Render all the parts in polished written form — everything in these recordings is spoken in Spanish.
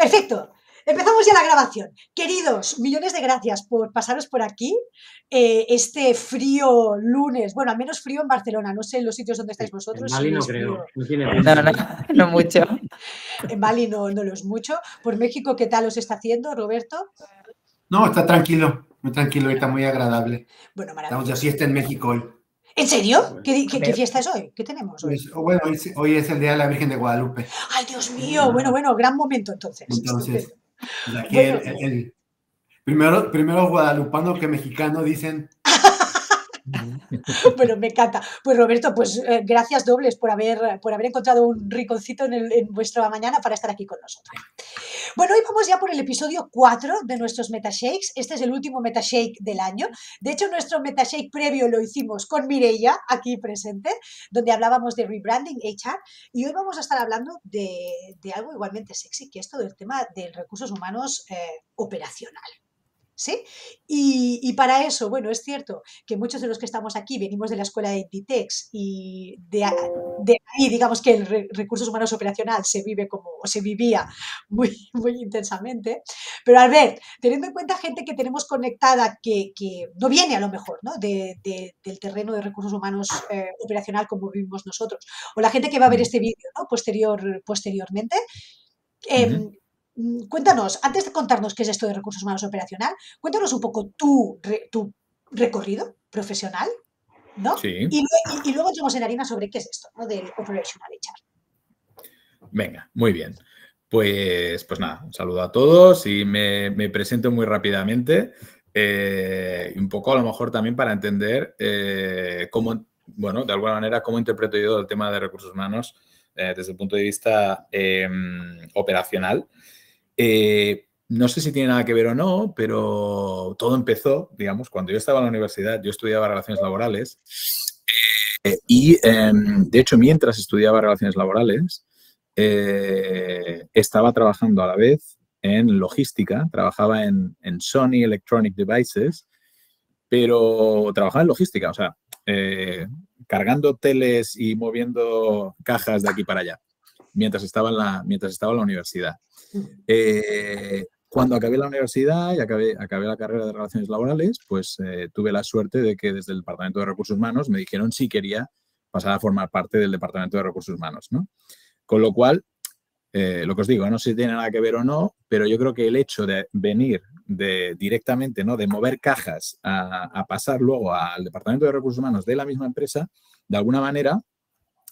Perfecto. Empezamos ya la grabación. Queridos, millones de gracias por pasaros por aquí este frío lunes. Bueno, al menos frío en Barcelona. No sé en los sitios donde estáis vosotros. En Bali si no es creo. frío. No tiene No mucho. En Bali no lo es mucho. Por México, ¿qué tal os está haciendo, Roberto? No, está tranquilo. Muy tranquilo y está muy agradable. Bueno, Estamos maravilloso. de fiesta en México hoy. ¿En serio? ¿Qué fiesta es hoy? ¿Qué tenemos hoy? Pues, bueno, hoy es el Día de la Virgen de Guadalupe. ¡Ay, Dios mío! Bueno, gran momento entonces. Entonces, aquí Bueno. el primero guadalupano que mexicano, dicen. Bueno, me encanta. Pues Roberto, pues gracias dobles por haber encontrado un rinconcito en vuestra mañana para estar aquí con nosotros. Bueno, hoy vamos ya por el episodio 4 de nuestros Metashakes. Este es el último Metashake del año. De hecho, nuestro Metashake previo lo hicimos con Mireia, aquí presente, donde hablábamos de rebranding HR. Y hoy vamos a estar hablando de algo igualmente sexy, que es todo el tema de recursos humanos operacional. ¿Sí? Y para eso, bueno, es cierto que muchos de los que estamos aquí venimos de la escuela de Inditex y de ahí, digamos que el recursos humanos operacional se vivía muy, muy intensamente. Pero Albert, teniendo en cuenta gente que tenemos conectada que no viene a lo mejor, ¿no? del terreno de recursos humanos operacional como vivimos nosotros, o la gente que va a ver este vídeo, ¿no? posteriormente, cuéntanos, antes de contarnos qué es esto de recursos humanos operacional, cuéntanos un poco tu recorrido profesional, ¿no? Sí. Y luego entramos en harina sobre qué es esto, ¿no? Del Operational HR. Venga, muy bien. Pues nada, un saludo a todos y me presento muy rápidamente. Un poco a lo mejor también para entender cómo, bueno, de alguna manera, cómo interpreto yo el tema de recursos humanos desde el punto de vista operacional. No sé si tiene nada que ver o no, pero todo empezó, digamos, cuando yo estaba en la universidad, yo estudiaba relaciones laborales y, de hecho, mientras estudiaba relaciones laborales, estaba trabajando a la vez en logística, trabajaba en Sony Electronic Devices, pero trabajaba en logística, o sea, cargando teles y moviendo cajas de aquí para allá, mientras estaba en la universidad. Cuando acabé la universidad y acabé la carrera de Relaciones Laborales, pues tuve la suerte de que desde el Departamento de Recursos Humanos me dijeron si quería pasar a formar parte del Departamento de Recursos Humanos, ¿no? Con lo cual, lo que os digo, no sé si tiene nada que ver o no, pero yo creo que el hecho de venir directamente, ¿no? De mover cajas a pasar luego al Departamento de Recursos Humanos de la misma empresa, de alguna manera,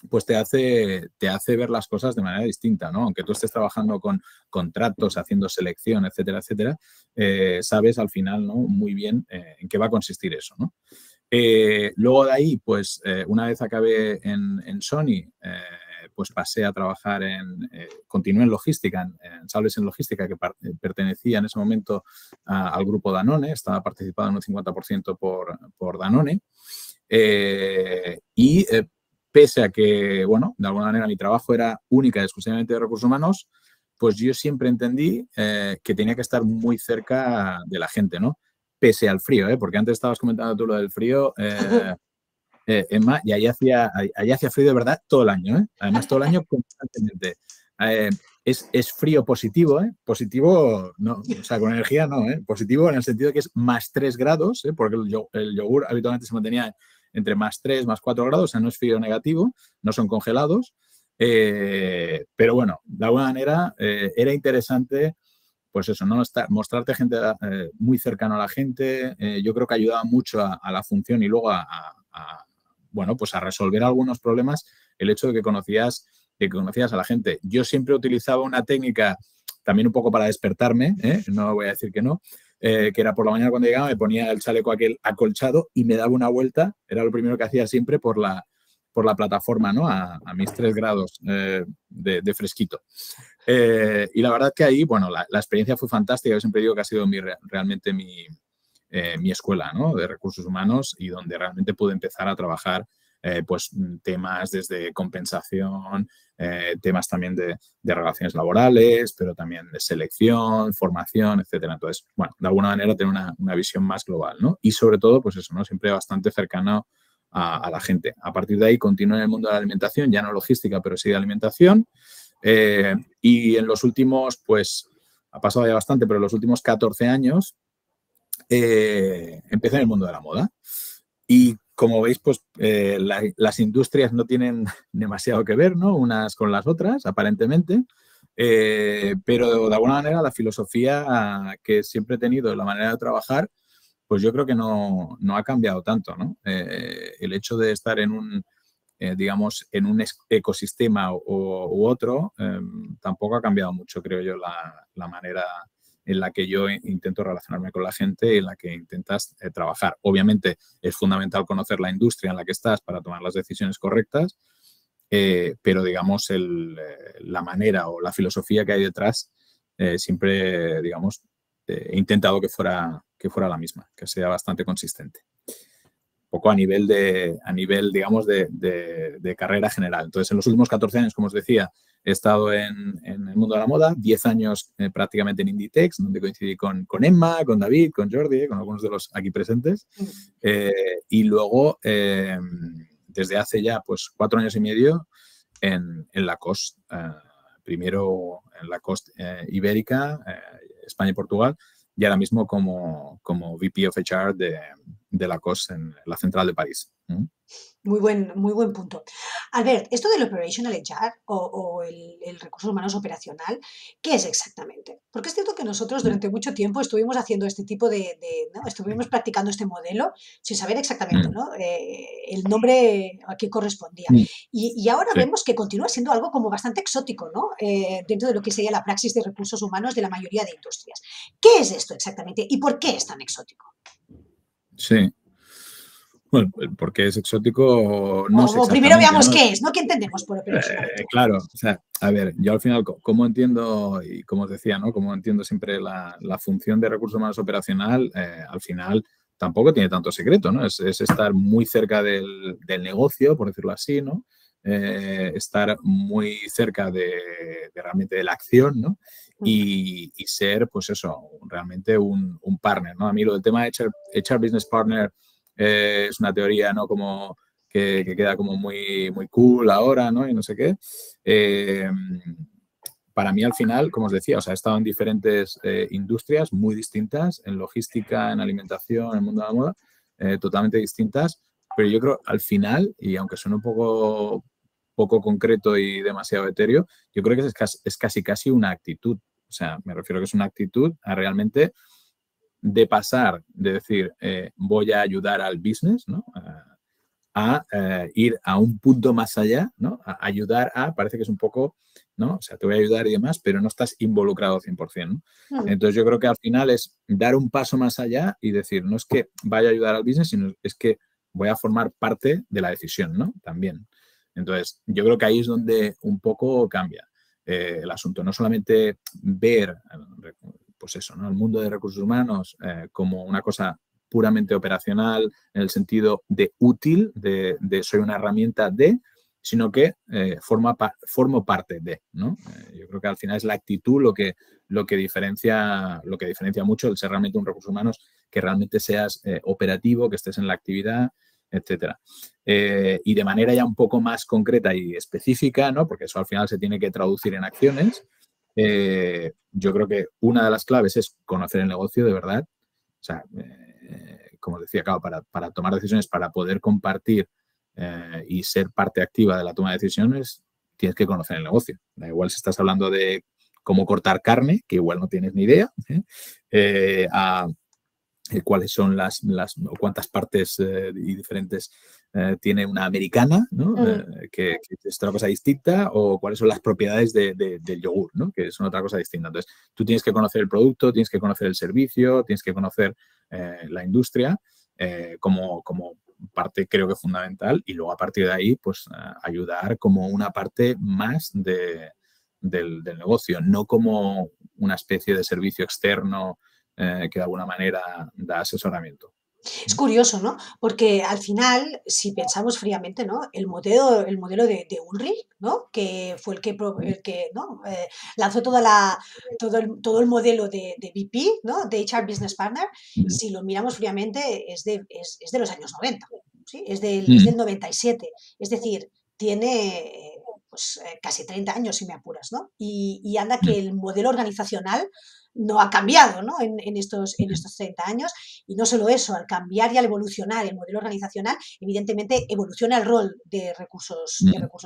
pues te hace ver las cosas de manera distinta, ¿no? Aunque tú estés trabajando con contratos, haciendo selección, etcétera, etcétera, sabes al final, ¿no? Muy bien en qué va a consistir eso, ¿no? Luego de ahí, pues una vez acabé en Sony, pues pasé a trabajar continué en logística, en Sables en Logística, que pertenecía en ese momento al grupo Danone, estaba participado en un 50% por Danone. Pese a que, bueno, de alguna manera mi trabajo era única y exclusivamente de recursos humanos, pues yo siempre entendí que tenía que estar muy cerca de la gente, ¿no? Pese al frío, porque antes estabas comentando tú lo del frío, Emma, y ahí hacía frío de verdad todo el año, ¿eh? Además, todo el año constantemente. Es frío positivo, ¿eh? Positivo, no, o sea, con energía no, ¿eh? Positivo en el sentido de que es más 3 grados, ¿eh? Porque el yogur habitualmente se mantenía entre más 3, más 4 grados, o sea, no es frío negativo, no son congelados, pero bueno, de alguna manera era interesante, pues eso, ¿no? Mostrarte gente muy cercano a la gente, yo creo que ayudaba mucho a la función y luego bueno, pues a resolver algunos problemas el hecho de que conocías a la gente. Yo siempre utilizaba una técnica también un poco para despertarme, no voy a decir que no, que era por la mañana cuando llegaba, me ponía el chaleco aquel acolchado y me daba una vuelta, era lo primero que hacía siempre por la plataforma, ¿no? A mis 3 grados de fresquito. Y la verdad que ahí, bueno, la experiencia fue fantástica. Yo siempre digo que ha sido realmente mi escuela, ¿no? De recursos humanos y donde realmente pude empezar a trabajar pues temas desde compensación, temas también de relaciones laborales, pero también de selección, formación, etcétera. Entonces, bueno, de alguna manera tener una visión más global, ¿no? Y sobre todo, pues eso, ¿no? Siempre bastante cercano a la gente. A partir de ahí continué en el mundo de la alimentación, ya no logística, pero sí de alimentación. Y en los últimos, pues, ha pasado ya bastante, pero en los últimos 14 años empecé en el mundo de la moda. Y como veis, pues las industrias no tienen demasiado que ver, ¿no? Unas con las otras, aparentemente. Pero de alguna manera la filosofía que siempre he tenido, la manera de trabajar, pues yo creo que no ha cambiado tanto, ¿no? El hecho de estar en un, digamos, en un ecosistema u otro, tampoco ha cambiado mucho, creo yo, la manera en la que yo intento relacionarme con la gente y en la que intentas trabajar. Obviamente es fundamental conocer la industria en la que estás para tomar las decisiones correctas, pero digamos la manera o la filosofía que hay detrás siempre, digamos, he intentado que fuera la misma, que sea bastante consistente. Un poco a nivel, digamos, de carrera general. Entonces, en los últimos 14 años, como os decía, he estado en el mundo de la moda, 10 años prácticamente en Inditex, donde coincidí con Emma, con David, con Jordi, con algunos de los aquí presentes. Y luego, desde hace ya pues 4 años y medio, en Lacoste. Primero en Lacoste Ibérica, España y Portugal, y ahora mismo como VP of HR de Lacoste en la central de París. Muy buen punto. Albert, esto del Operational HR o el recursos humanos operacional, ¿qué es exactamente? Porque es cierto que nosotros durante mucho tiempo estuvimos haciendo este tipo ¿no? Estuvimos practicando este modelo sin saber exactamente, ¿no? El nombre a qué correspondía. Y ahora Sí. vemos que continúa siendo algo como bastante exótico, ¿no? Dentro de lo que sería la praxis de recursos humanos de la mayoría de industrias. ¿Qué es esto exactamente y por qué es tan exótico? Sí. Bueno, por qué es exótico no sé O primero exactamente, veamos ¿no? qué es, ¿no? ¿Qué entendemos por operational HR? Claro, o sea, a ver, yo al final, como entiendo, y como os decía, ¿no? Como entiendo siempre la función de recursos humanos operacional, al final tampoco tiene tanto secreto, ¿no? Es estar muy cerca del negocio, por decirlo así, ¿no? Estar muy cerca de realmente de la acción, ¿no? Y ser, pues eso, realmente un partner, ¿no? A mí lo del tema de HR Business Partner es una teoría, ¿no? Como que queda como muy, muy cool ahora, ¿no? Y no sé qué. Para mí, al final, como os decía, o sea, he estado en diferentes industrias muy distintas, en logística, en alimentación, en el mundo de la moda, totalmente distintas, pero yo creo, al final, y aunque suene un poco concreto y demasiado etéreo, yo creo que es casi una actitud. O sea, me refiero a que es una actitud a realmente de pasar, de decir, voy a ayudar al business, ¿no? A ir a un punto más allá, ¿no? A ayudar parece que es un poco, ¿no? O sea, te voy a ayudar y demás, pero no estás involucrado 100%, ¿no? Entonces yo creo que al final es dar un paso más allá y decir, no es que vaya a ayudar al business, sino es que voy a formar parte de la decisión, ¿no? También. Entonces, yo creo que ahí es donde un poco cambia el asunto. No solamente ver, pues eso, ¿no? El mundo de recursos humanos como una cosa puramente operacional en el sentido de útil, de soy una herramienta de, sino que formo parte de, ¿no? Yo creo que al final es la actitud lo que diferencia mucho el ser realmente un recurso humanos, que realmente seas operativo, que estés en la actividad, etcétera. Y de manera ya un poco más concreta y específica, ¿no? Porque eso al final se tiene que traducir en acciones. Yo creo que una de las claves es conocer el negocio de verdad. O sea, como os decía, claro, para tomar decisiones, para poder compartir y ser parte activa de la toma de decisiones, tienes que conocer el negocio. Da igual si estás hablando de cómo cortar carne, que igual no tienes ni idea, a cuáles son o cuántas partes y diferentes tiene una americana, ¿no? Que es otra cosa distinta, o cuáles son las propiedades del yogur, ¿no? Que son otra cosa distinta. Entonces, tú tienes que conocer el producto, tienes que conocer el servicio, tienes que conocer la industria como parte, creo que fundamental, y luego a partir de ahí, pues ayudar como una parte más del negocio, no como una especie de servicio externo que de alguna manera da asesoramiento. Es curioso, ¿no? Porque al final, si pensamos fríamente, ¿no? El modelo de Ulrich, ¿no? Que fue el que ¿no? Lanzó todo el modelo de VP, ¿no? De HR Business Partner, si lo miramos fríamente, es de los años 90, ¿sí? Es del 97. Es decir, tiene pues casi 30 años, si me apuras, ¿no? Y anda que el modelo organizacional no ha cambiado, ¿no? En estos 30 años. Y no solo eso, al cambiar y al evolucionar el modelo organizacional, evidentemente evoluciona el rol de recursos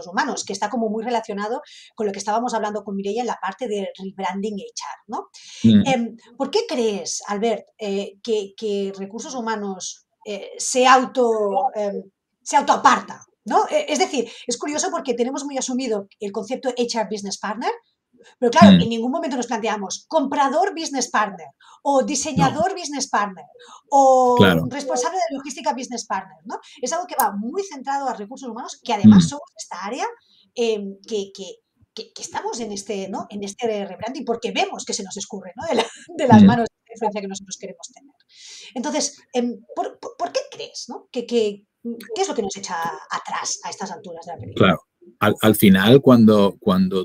humanos, que está como muy relacionado con lo que estábamos hablando con Mireia en la parte de rebranding HR, ¿no? ¿Por qué crees, Albert, que recursos humanos se autoaparta? ¿No? Es decir, es curioso porque tenemos muy asumido el concepto HR Business Partner, pero claro, en ningún momento nos planteamos comprador Business Partner o diseñador Business Partner o responsable de logística Business Partner, ¿no? Es algo que va muy centrado a recursos humanos, que además somos esta área que estamos en este, ¿no? En este rebranding porque vemos que se nos escurre, ¿no? de las manos de influencia que nosotros queremos tener. Entonces, ¿por qué crees, ¿no? ¿Qué es lo que nos echa atrás a estas alturas de la película? Claro. Al final, cuando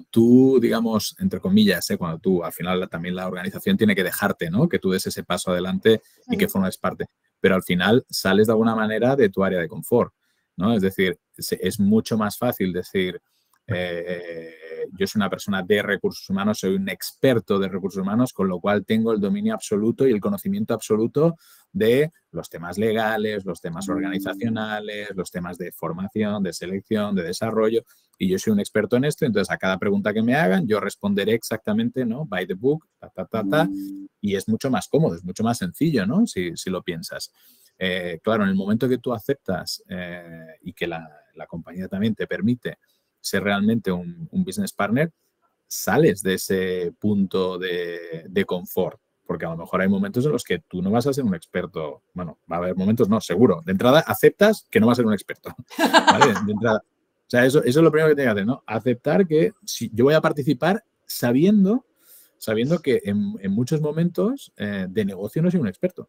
tú, digamos, entre comillas, cuando tú, al final también la organización tiene que dejarte, ¿no? Que tú des ese paso adelante y que formes parte. Pero al final sales de alguna manera de tu área de confort, ¿no? Es decir, es mucho más fácil decir, yo soy una persona de recursos humanos, soy un experto de recursos humanos, con lo cual tengo el dominio absoluto y el conocimiento absoluto de los temas legales, los temas organizacionales, los temas de formación, de selección, de desarrollo, y yo soy un experto en esto, entonces a cada pregunta que me hagan yo responderé exactamente, ¿no? By the book, y es mucho más cómodo, es mucho más sencillo, ¿no? Si lo piensas. Claro, en el momento que tú aceptas y que la compañía también te permite ser realmente un business partner, sales de ese punto de confort. Porque a lo mejor hay momentos en los que tú no vas a ser un experto. Bueno, va a haber momentos, no, seguro. De entrada, aceptas que no vas a ser un experto. ¿Vale? De entrada. O sea, eso es lo primero que tienes que hacer, ¿no? Aceptar que si yo voy a participar sabiendo que en muchos momentos de negocio no soy un experto,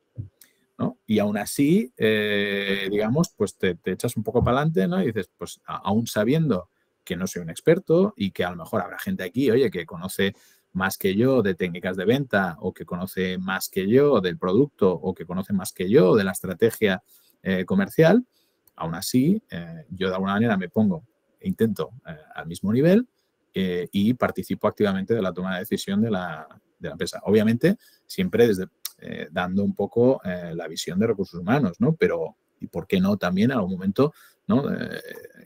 ¿no? Y aún así, digamos, pues te echas un poco para adelante, ¿no? Y dices, pues aún sabiendo que no soy un experto y que a lo mejor habrá gente aquí, oye, que conoce más que yo de técnicas de venta o que conoce más que yo del producto o que conoce más que yo de la estrategia comercial, aún así yo de alguna manera me pongo e intento al mismo nivel y participo activamente de la toma de decisión de la empresa. Obviamente, siempre desde dando un poco la visión de recursos humanos, ¿no? Pero, ¿y por qué no también en algún momento, ¿no?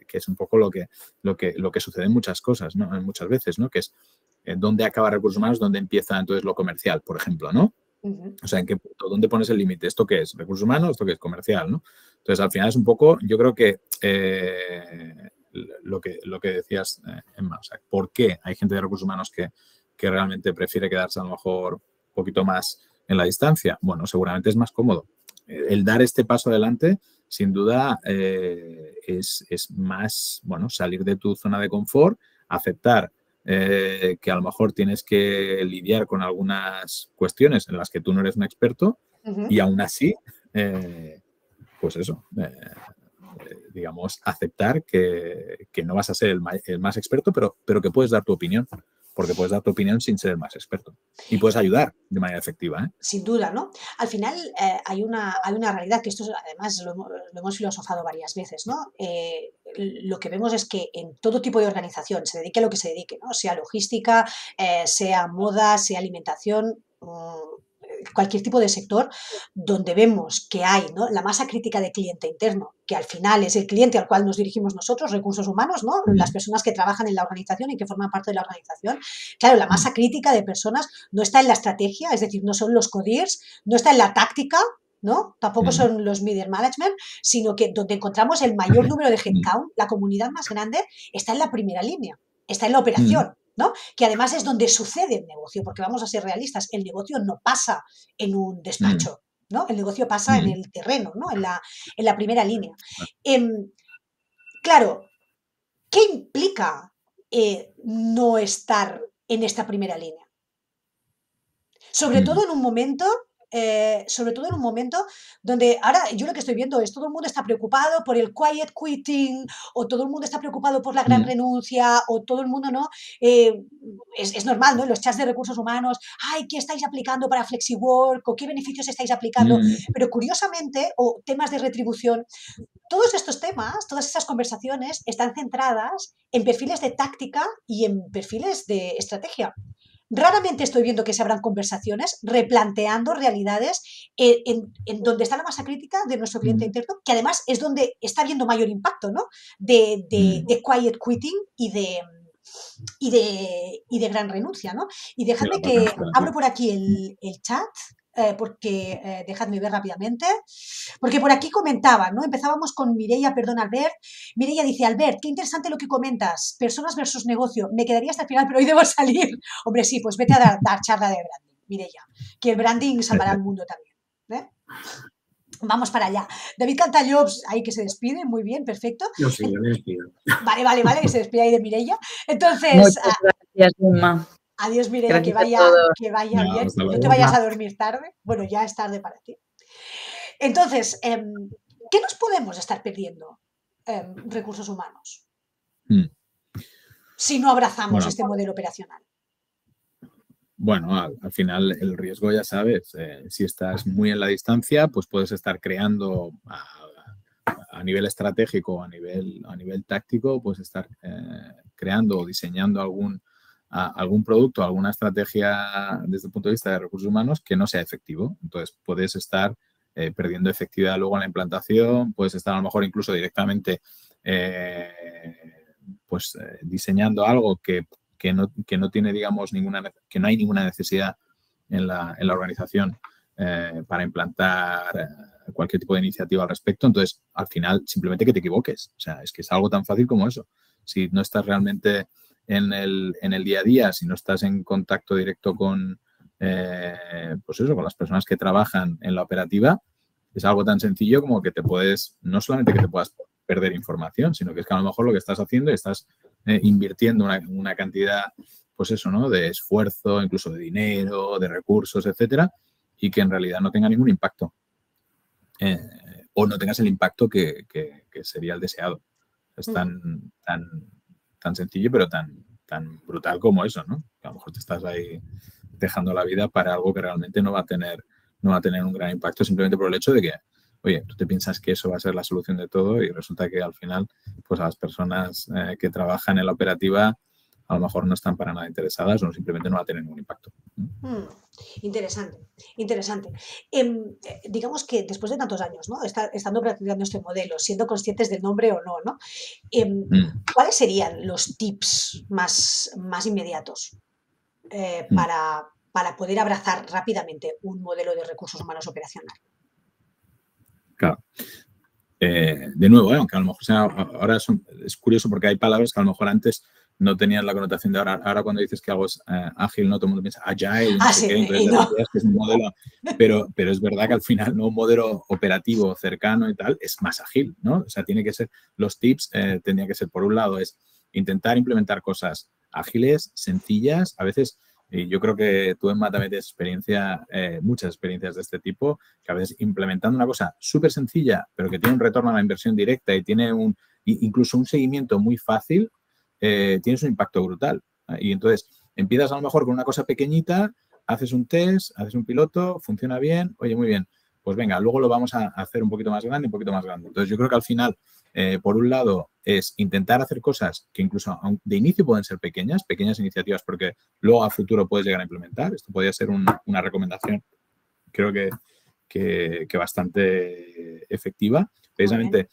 Que es un poco lo que sucede en muchas cosas, ¿no? Muchas veces, ¿no? Que es dónde acaba recursos humanos, dónde empieza entonces lo comercial, por ejemplo, ¿no? O sea, ¿en qué punto? ¿Dónde pones el límite? ¿Esto qué es? ¿Recursos humanos? ¿Esto qué es? Comercial, ¿no? Entonces, al final es un poco, yo creo que lo que decías, Emma, o sea, ¿por qué hay gente de recursos humanos que realmente prefiere quedarse a lo mejor un poquito más en la distancia? Bueno, seguramente es más cómodo. El dar este paso adelante, sin duda, es más, bueno, salir de tu zona de confort, aceptar que a lo mejor tienes que lidiar con algunas cuestiones en las que tú no eres un experto y aún así, pues eso, digamos, aceptar que no vas a ser el más experto, pero que puedes dar tu opinión, porque puedes dar tu opinión sin ser el más experto y puedes ayudar de manera efectiva, ¿eh? Sin duda, ¿no? Al final hay una realidad que esto además lo hemos filosofado varias veces, ¿no? Lo que vemos es que en todo tipo de organización, se dedique a lo que se dedique, ¿no? Sea logística, sea moda, sea alimentación, cualquier tipo de sector, donde vemos que hay, ¿no? La masa crítica de cliente interno, que al final es el cliente al cual nos dirigimos nosotros, recursos humanos, ¿no? Las personas que trabajan en la organización y que forman parte de la organización. Claro, la masa crítica de personas no está en la estrategia, es decir, no son los CODIRs, no está en la táctica, ¿no? Tampoco son los middle management, sino que donde encontramos el mayor número de headcount, la comunidad más grande, está en la primera línea, está en la operación, ¿no? Que además es donde sucede el negocio, porque vamos a ser realistas, el negocio no pasa en un despacho, ¿no? El negocio pasa en el terreno, ¿no? En la primera línea. Claro, ¿qué implica no estar en esta primera línea? Sobre todo en un momento sobre todo en un momento donde ahora yo lo que estoy viendo es todo el mundo está preocupado por el quiet quitting o todo el mundo está preocupado por la gran renuncia o todo el mundo, ¿no? Es normal, ¿no? En los chats de recursos humanos, ay, ¿qué estáis aplicando para FlexiWork? ¿O qué beneficios estáis aplicando? Pero curiosamente, o temas de retribución, todos estos temas, todas esas conversaciones están centradas en perfiles de táctica y en perfiles de estrategia. Raramente estoy viendo que se abran conversaciones replanteando realidades en donde está la masa crítica de nuestro cliente interno, que además es donde está habiendo mayor impacto, ¿no? De quiet quitting y de gran renuncia, ¿no? Y dejadme que abro por aquí el chat, porque dejadme ver rápidamente, porque por aquí comentaban, ¿no? Empezábamos con Mireia, perdón, Albert. Mireia dice, Albert, qué interesante lo que comentas, personas versus negocio, me quedaría hasta el final, pero hoy debo salir. Hombre, sí, pues vete a dar charla de branding, Mireia, que el branding salvará al mundo también, ¿eh? Vamos para allá. David Cantallops, ahí que se despide, muy bien, perfecto. Yo sí, yo me despido. Vale, que se despide ahí de Mireia. Entonces, muchas gracias, Emma. Adiós, Mireia, que vaya bien. No te vayas a dormir tarde. Bueno, ya es tarde para ti. Entonces, ¿qué nos podemos estar perdiendo, recursos humanos, si no abrazamos este modelo operacional? Bueno, al final el riesgo, ya sabes, si estás muy en la distancia, pues puedes estar creando a nivel estratégico, a nivel táctico, puedes estar creando o diseñando algún producto, alguna estrategia desde el punto de vista de recursos humanos que no sea efectivo. Entonces, puedes estar perdiendo efectividad luego en la implantación, puedes estar a lo mejor incluso directamente diseñando algo que no tiene, digamos, que no hay ninguna necesidad en la organización para implantar cualquier tipo de iniciativa al respecto. Entonces, al final, simplemente que te equivoques. O sea, es que es algo tan fácil como eso. Si no estás realmente en el día a día, si no estás en contacto directo con las personas que trabajan en la operativa, es algo tan sencillo como que no solamente que te puedas perder información, sino que es que a lo mejor lo que estás haciendo y estás invirtiendo una cantidad, pues eso, ¿no? De esfuerzo, incluso de dinero, de recursos, etcétera, y que en realidad no tenga ningún impacto. O no tengas el impacto que sería el deseado. Es tan sencillo, pero tan brutal como eso, ¿no? Que a lo mejor te estás ahí dejando la vida para algo que realmente no va a tener un gran impacto simplemente por el hecho de que, oye, tú te piensas que eso va a ser la solución de todo y resulta que al final, pues a las personas que trabajan en la operativa a lo mejor no están para nada interesadas o simplemente no va a tener ningún impacto. Interesante. Digamos que después de tantos años, ¿no? Estando practicando este modelo, siendo conscientes del nombre o no, ¿no? ¿Cuáles serían los tips más inmediatos para poder abrazar rápidamente un modelo de recursos humanos operacional? Claro. De nuevo, aunque a lo mejor ahora es curioso porque hay palabras que a lo mejor antes no tenían la connotación de ahora. Ahora cuando dices que algo es ágil, no todo el mundo piensa agile, no sé qué, entonces no. Que es un modelo, pero es verdad que al final no un modelo operativo cercano y tal es más ágil, ¿no? O sea, tiene que ser, los tips tendrían que ser, por un lado, es intentar implementar cosas ágiles, sencillas, a veces. Y yo creo que tú, Emma, también tienes muchas experiencias de este tipo, que a veces implementando una cosa súper sencilla, pero que tiene un retorno a la inversión directa y tiene incluso un seguimiento muy fácil, tienes un impacto brutal. Y entonces empiezas a lo mejor con una cosa pequeñita, haces un test, haces un piloto, funciona bien, oye, muy bien, pues venga, luego lo vamos a hacer un poquito más grande, un poquito más grande. Entonces yo creo que al final, por un lado, es intentar hacer cosas que incluso de inicio pueden ser pequeñas iniciativas, porque luego a futuro puedes llegar a implementar. Esto podría ser una recomendación, creo que bastante efectiva, precisamente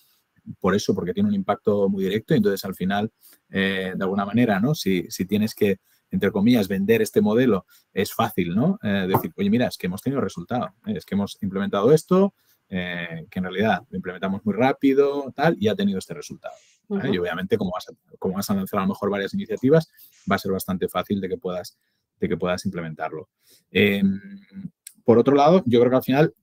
por eso, porque tiene un impacto muy directo y entonces al final, de alguna manera, ¿no? Si tienes que, entre comillas, vender este modelo, es fácil, ¿no? Decir, oye, mira, es que hemos tenido resultado, es que hemos implementado esto, que en realidad lo implementamos muy rápido, tal, y ha tenido este resultado. Y obviamente, como vas a lanzar a lo mejor varias iniciativas, va a ser bastante fácil de que puedas implementarlo. Por otro lado, yo creo que al final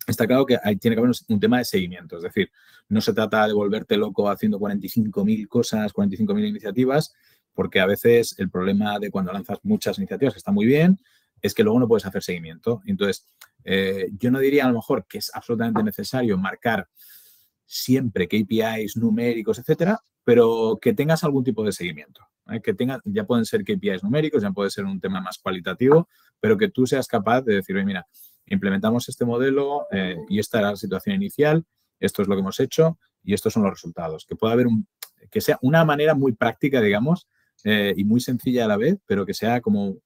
está claro que tiene que haber un tema de seguimiento. Es decir, no se trata de volverte loco haciendo 45.000 cosas, 45.000 iniciativas, porque a veces el problema de cuando lanzas muchas iniciativas, que está muy bien, es que luego no puedes hacer seguimiento. Entonces, yo no diría a lo mejor que es absolutamente necesario marcar siempre KPIs numéricos, etcétera, pero que tengas algún tipo de seguimiento. Que tengas, ya pueden ser KPIs numéricos, ya puede ser un tema más cualitativo, pero que tú seas capaz de decir, oye, mira, implementamos este modelo y esta era la situación inicial, esto es lo que hemos hecho y estos son los resultados. Que pueda haber que sea una manera muy práctica, digamos, y muy sencilla a la vez, pero que sea como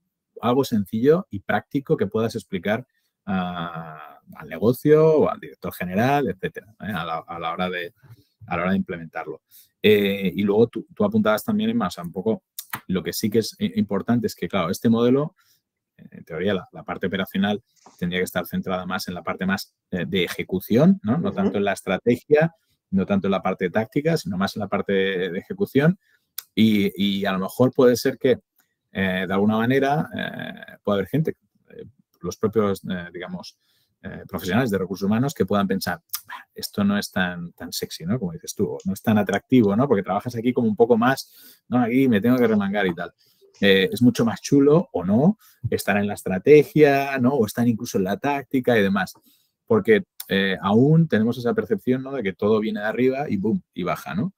algo sencillo y práctico que puedas explicar al negocio o al director general, etcétera, a la hora de implementarlo. Y luego tú apuntabas también en más, un poco lo que sí que es importante es que, claro, este modelo, en teoría, la parte operacional tendría que estar centrada más en la parte más de ejecución, ¿no? No tanto en la estrategia, no tanto en la parte táctica, sino más en la parte de ejecución. Y a lo mejor puede ser que, de alguna manera, puede haber gente, los propios, digamos, profesionales de recursos humanos que puedan pensar, esto no es tan sexy, ¿no? Como dices tú, no es tan atractivo, ¿no? Porque trabajas aquí como un poco más, ¿no? Aquí me tengo que remangar y tal. Es mucho más chulo o no estar en la estrategia, ¿no? O estar incluso en la táctica y demás. Porque aún tenemos esa percepción, ¿no? De que todo viene de arriba y boom, y baja, ¿no?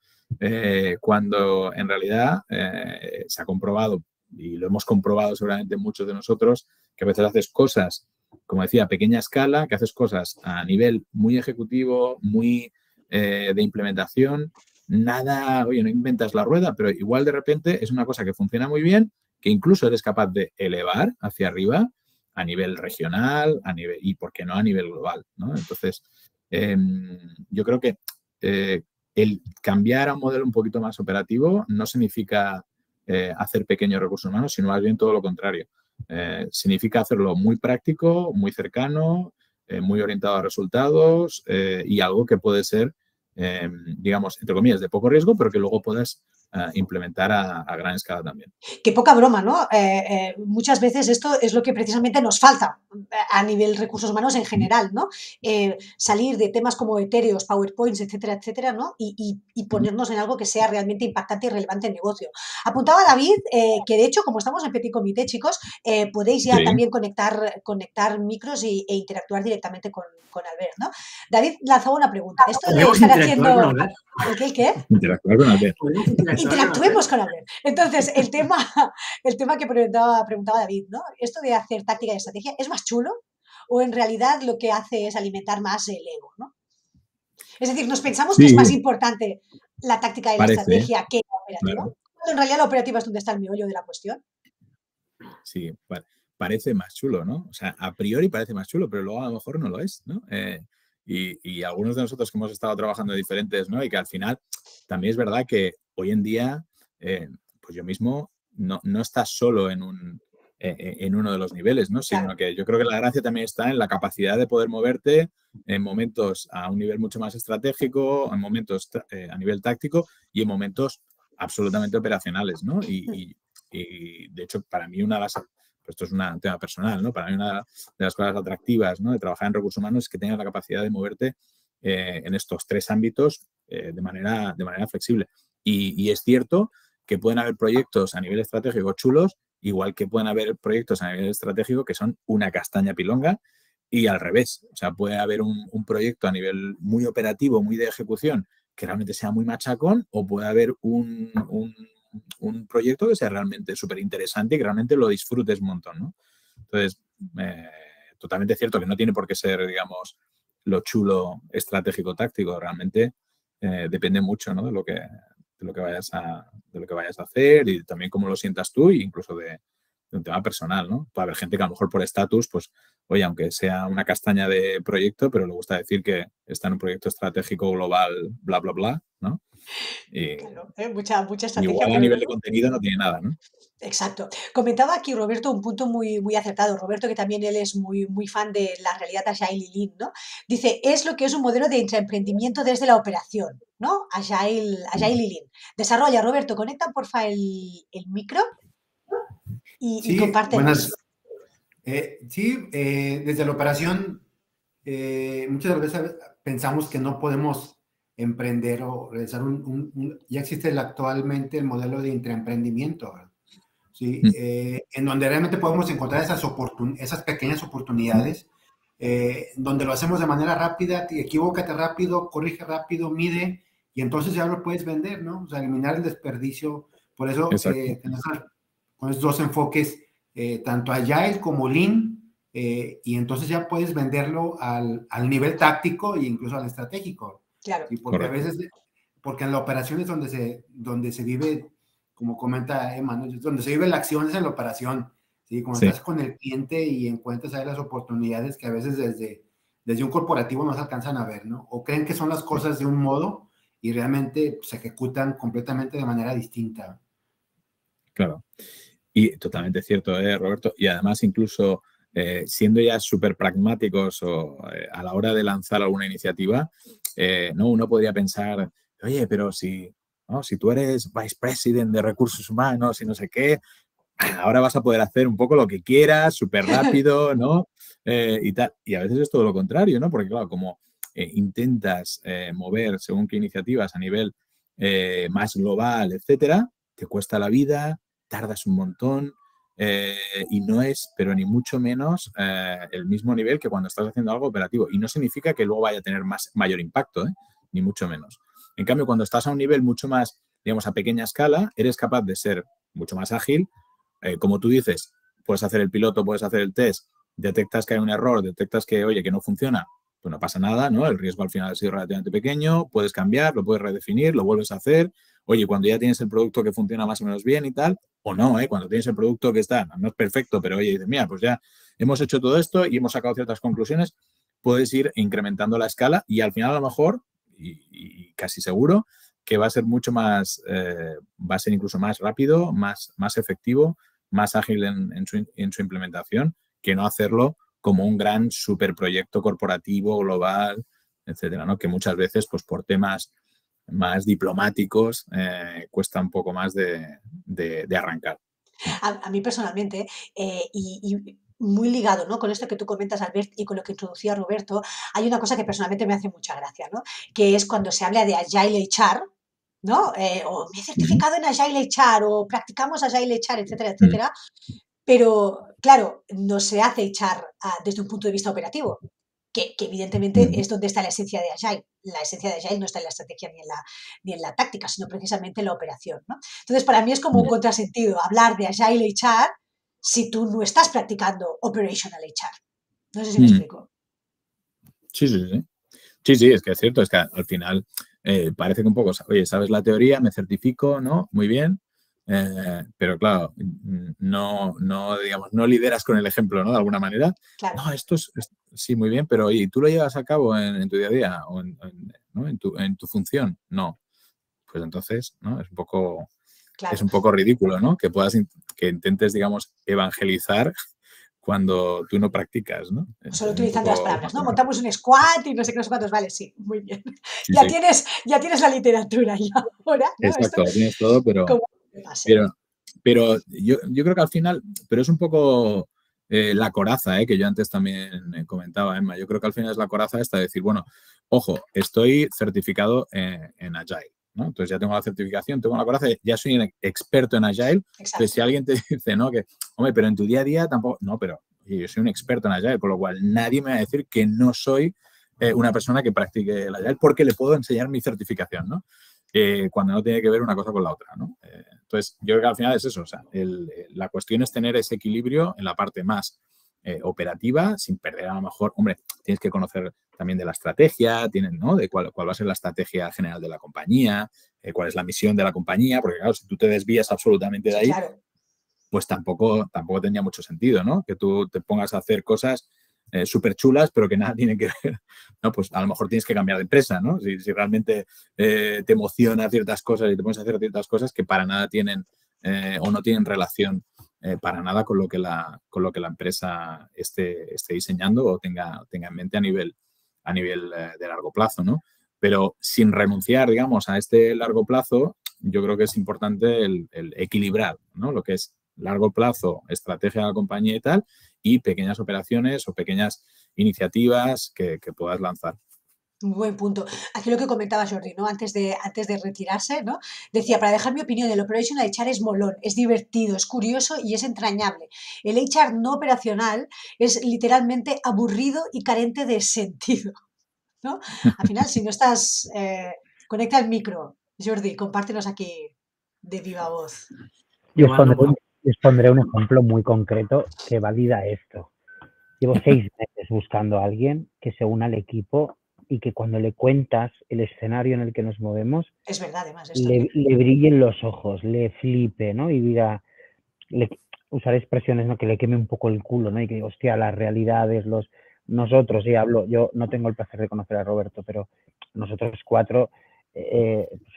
Cuando en realidad se ha comprobado, y lo hemos comprobado seguramente muchos de nosotros, que a veces haces cosas, como decía, a pequeña escala, que haces cosas a nivel muy ejecutivo, muy de implementación, nada, oye, no inventas la rueda, pero igual de repente es una cosa que funciona muy bien, que incluso eres capaz de elevar hacia arriba a nivel regional, y por qué no a nivel global, ¿no? Entonces, yo creo que el cambiar a un modelo un poquito más operativo no significa hacer pequeños recursos humanos, sino más bien todo lo contrario. Significa hacerlo muy práctico, muy cercano, muy orientado a resultados y algo que puede ser, digamos, entre comillas, de poco riesgo, pero que luego puedas implementar a gran escala también. Qué poca broma, ¿no? Muchas veces esto es lo que precisamente nos falta a nivel recursos humanos en general, ¿no? Salir de temas como etéreos, PowerPoints, etcétera, etcétera, ¿no? Y ponernos en algo que sea realmente impactante y relevante en negocio. Apuntaba David que, de hecho, como estamos en Petit Comité, chicos, podéis ya también conectar micros e interactuar directamente con Albert, ¿no? David lanzaba una pregunta. Esto de estar haciendo... ¿El qué? Interactuar con Albert. Interactuemos con Albert. Entonces, el tema que preguntaba David, ¿no? Esto de hacer táctica y estrategia, ¿es más chulo? ¿O en realidad lo que hace es alimentar más el ego, ¿no? Es decir, nos pensamos que es más importante la táctica y la estrategia que la operativa. Claro. Cuando en realidad la operativa es donde está el meollo de la cuestión. Sí, parece más chulo, ¿no? O sea, a priori parece más chulo, pero luego a lo mejor no lo es, ¿no? Y algunos de nosotros que hemos estado trabajando diferentes, ¿no? Y que al final también es verdad que hoy en día, pues yo mismo no estás solo en uno de los niveles, ¿no? Sino que yo creo que la gracia también está en la capacidad de poder moverte en momentos a un nivel mucho más estratégico, en momentos a nivel táctico y en momentos absolutamente operacionales, ¿no? Y de hecho, para mí una de las... Esto es un tema personal, ¿no? Para mí una de las cosas atractivas, ¿no? De trabajar en recursos humanos es que tengas la capacidad de moverte en estos tres ámbitos de manera flexible. Y es cierto que pueden haber proyectos a nivel estratégico chulos, igual que pueden haber proyectos a nivel estratégico que son una castaña pilonga y al revés. O sea, puede haber un proyecto a nivel muy operativo, muy de ejecución, que realmente sea muy machacón, o puede haber un proyecto que sea realmente súper interesante y que realmente lo disfrutes un montón, ¿no? Entonces, totalmente cierto que no tiene por qué ser, digamos, lo chulo estratégico táctico. Realmente depende mucho, ¿no? de lo que vayas a hacer y también cómo lo sientas tú e incluso de un tema personal, ¿no? Puede haber gente que a lo mejor por estatus, pues, oye, aunque sea una castaña de proyecto, pero le gusta decir que está en un proyecto estratégico global, bla, bla, bla, ¿no? Y, claro, mucha estrategia. Igual a nivel de contenido no tiene nada, ¿no? Exacto. Comentaba aquí Roberto un punto muy, muy acertado. Roberto, que también él es muy, muy fan de la realidad Agile y Lean, ¿no? Dice, es lo que es un modelo de intraemprendimiento desde la operación, ¿no? Agile y Lean. Desarrolla, Roberto, conecta porfa el micro y compártenos. Desde la operación muchas veces pensamos que no podemos emprender o realizar ya existe actualmente el modelo de intraemprendimiento, ¿verdad? O ¿sí? En donde realmente podemos encontrar esas pequeñas oportunidades, donde lo hacemos de manera rápida, equivócate rápido, corrige rápido, mide, y entonces ya lo puedes vender, ¿no? O sea, eliminar el desperdicio. Por eso, con esos dos enfoques, tanto Agile como Lean, y entonces ya puedes venderlo al nivel táctico e incluso al estratégico. Claro. ¿Sí? Porque a veces, porque en la operación es donde se vive, como comenta Emma, ¿no? Donde se vive la acción es en la operación. ¿Sí? Cuando estás con el cliente y encuentras ahí las oportunidades que a veces desde un corporativo no se alcanzan a ver, ¿no? O creen que son las cosas de un modo y realmente se ejecutan completamente de manera distinta. Claro. Y totalmente cierto, Roberto. Y además, incluso siendo ya súper pragmáticos a la hora de lanzar alguna iniciativa, ¿no? Uno podría pensar, oye, pero si tú eres Vice President de Recursos Humanos y no sé qué, ahora vas a poder hacer un poco lo que quieras, súper rápido, ¿no? Y tal. Y a veces es todo lo contrario, ¿no? Porque, claro, como intentas mover según qué iniciativas a nivel más global, etcétera, te cuesta la vida, tardas un montón y no es, pero ni mucho menos, el mismo nivel que cuando estás haciendo algo operativo. Y no significa que luego vaya a tener mayor impacto, ni mucho menos. En cambio, cuando estás a un nivel mucho más, digamos, a pequeña escala, eres capaz de ser mucho más ágil. Como tú dices, puedes hacer el piloto, puedes hacer el test, detectas que hay un error, detectas que, oye, que no funciona, pues no pasa nada, ¿no? El riesgo al final ha sido relativamente pequeño, puedes cambiar, lo puedes redefinir, lo vuelves a hacer. Oye, cuando ya tienes el producto que funciona más o menos bien y tal, o no, cuando tienes el producto que está, no es perfecto, pero oye, dices, mira, pues ya hemos hecho todo esto y hemos sacado ciertas conclusiones, puedes ir incrementando la escala y al final a lo mejor, y casi seguro, que va a ser mucho más, va a ser incluso más rápido, más efectivo, más ágil en su implementación, que no hacerlo como un gran superproyecto corporativo, global, etcétera, ¿no? Que muchas veces, pues por temas más diplomáticos, cuesta un poco más de arrancar. A mí personalmente, y muy ligado, ¿no? Con esto que tú comentas, Albert, y con lo que introducía Roberto, hay una cosa que personalmente me hace mucha gracia, ¿no? Que es cuando se habla de Agile HR, ¿no? O me he certificado en Agile HR, o practicamos Agile HR, etcétera, etcétera. Pero, claro, no se hace HR desde un punto de vista operativo, que evidentemente es donde está la esencia de Agile. La esencia de Agile no está en la estrategia ni en la táctica, sino precisamente en la operación, ¿no? Entonces, para mí es como un contrasentido hablar de Agile HR si tú no estás practicando Operational HR. No sé si me explico. Sí. Sí, es que es cierto, es que al final parece que un poco, oye, sabes la teoría, me certifico, ¿no? Muy bien, pero claro, digamos, no lideras con el ejemplo, ¿no? De alguna manera. Claro. No, esto es sí, muy bien, pero ¿y tú lo llevas a cabo en tu día a día o ¿no? en tu función? No. Pues entonces, ¿no? Es un poco, claro. Es un poco ridículo, ¿no? Que que intentes, digamos, evangelizar cuando tú no practicas, ¿no? Solo utilizando las palabras, ¿no? Montamos un squat y no sé qué, no sé cuántos, vale, sí, muy bien. Sí, ya tienes la literatura ya ahora, ¿no? Exacto, lo tienes todo, pero yo creo que al final, pero es un poco la coraza, que yo antes también comentaba, Emma. Yo creo que al final es la coraza esta de decir, bueno, ojo, estoy certificado en Agile, ¿no? Entonces ya tengo la certificación, tengo la coraza, ya soy un experto en Agile. Exacto. Entonces si alguien te dice, ¿no? Que, hombre, pero en tu día a día tampoco, no, pero yo soy un experto en Agile, con lo cual nadie me va a decir que no soy una persona que practique el Agile porque le puedo enseñar mi certificación, ¿no? Cuando no tiene que ver una cosa con la otra, ¿no? Entonces, yo creo que al final es eso. O sea, la cuestión es tener ese equilibrio en la parte más operativa, sin perder a lo mejor, hombre, tienes que conocer también de la estrategia, ¿no? De cuál va a ser la estrategia general de la compañía, cuál es la misión de la compañía, porque claro, si tú te desvías absolutamente de ahí, claro. Pues tampoco tendría mucho sentido, ¿no? Que tú te pongas a hacer cosas súper chulas, pero que nada tiene que ver, ¿no? Pues a lo mejor tienes que cambiar de empresa, ¿no? Si realmente te emociona ciertas cosas y te pones a hacer ciertas cosas que para nada tienen o no tienen relación para nada con lo que la empresa esté diseñando o tenga en mente a nivel de largo plazo, ¿no? Pero sin renunciar, digamos, a este largo plazo, yo creo que es importante el equilibrar, ¿no? Lo que es largo plazo, estrategia de la compañía y tal, y pequeñas operaciones o pequeñas iniciativas que puedas lanzar. Un buen punto. Aquí lo que comentaba Jordi, ¿no? Antes de retirarse, ¿no? Decía, para dejar mi opinión, el operational HR es molón, es divertido, es curioso y es entrañable. El HR no operacional es literalmente aburrido y carente de sentido, ¿no? Al final, si no estás... conecta el micro. Jordi, compártenos aquí de viva voz. Y os pondré un ejemplo muy concreto que valida esto. Llevo 6 meses buscando a alguien que se una al equipo y que cuando le cuentas el escenario en el que nos movemos, Es verdad, además, esto. le brillen los ojos, le flipe, ¿no? Y diga, usar expresiones, ¿no? Que le queme un poco el culo, ¿no? Y que diga, hostia, las realidades, nosotros, y hablo, yo no tengo el placer de conocer a Roberto, pero nosotros 4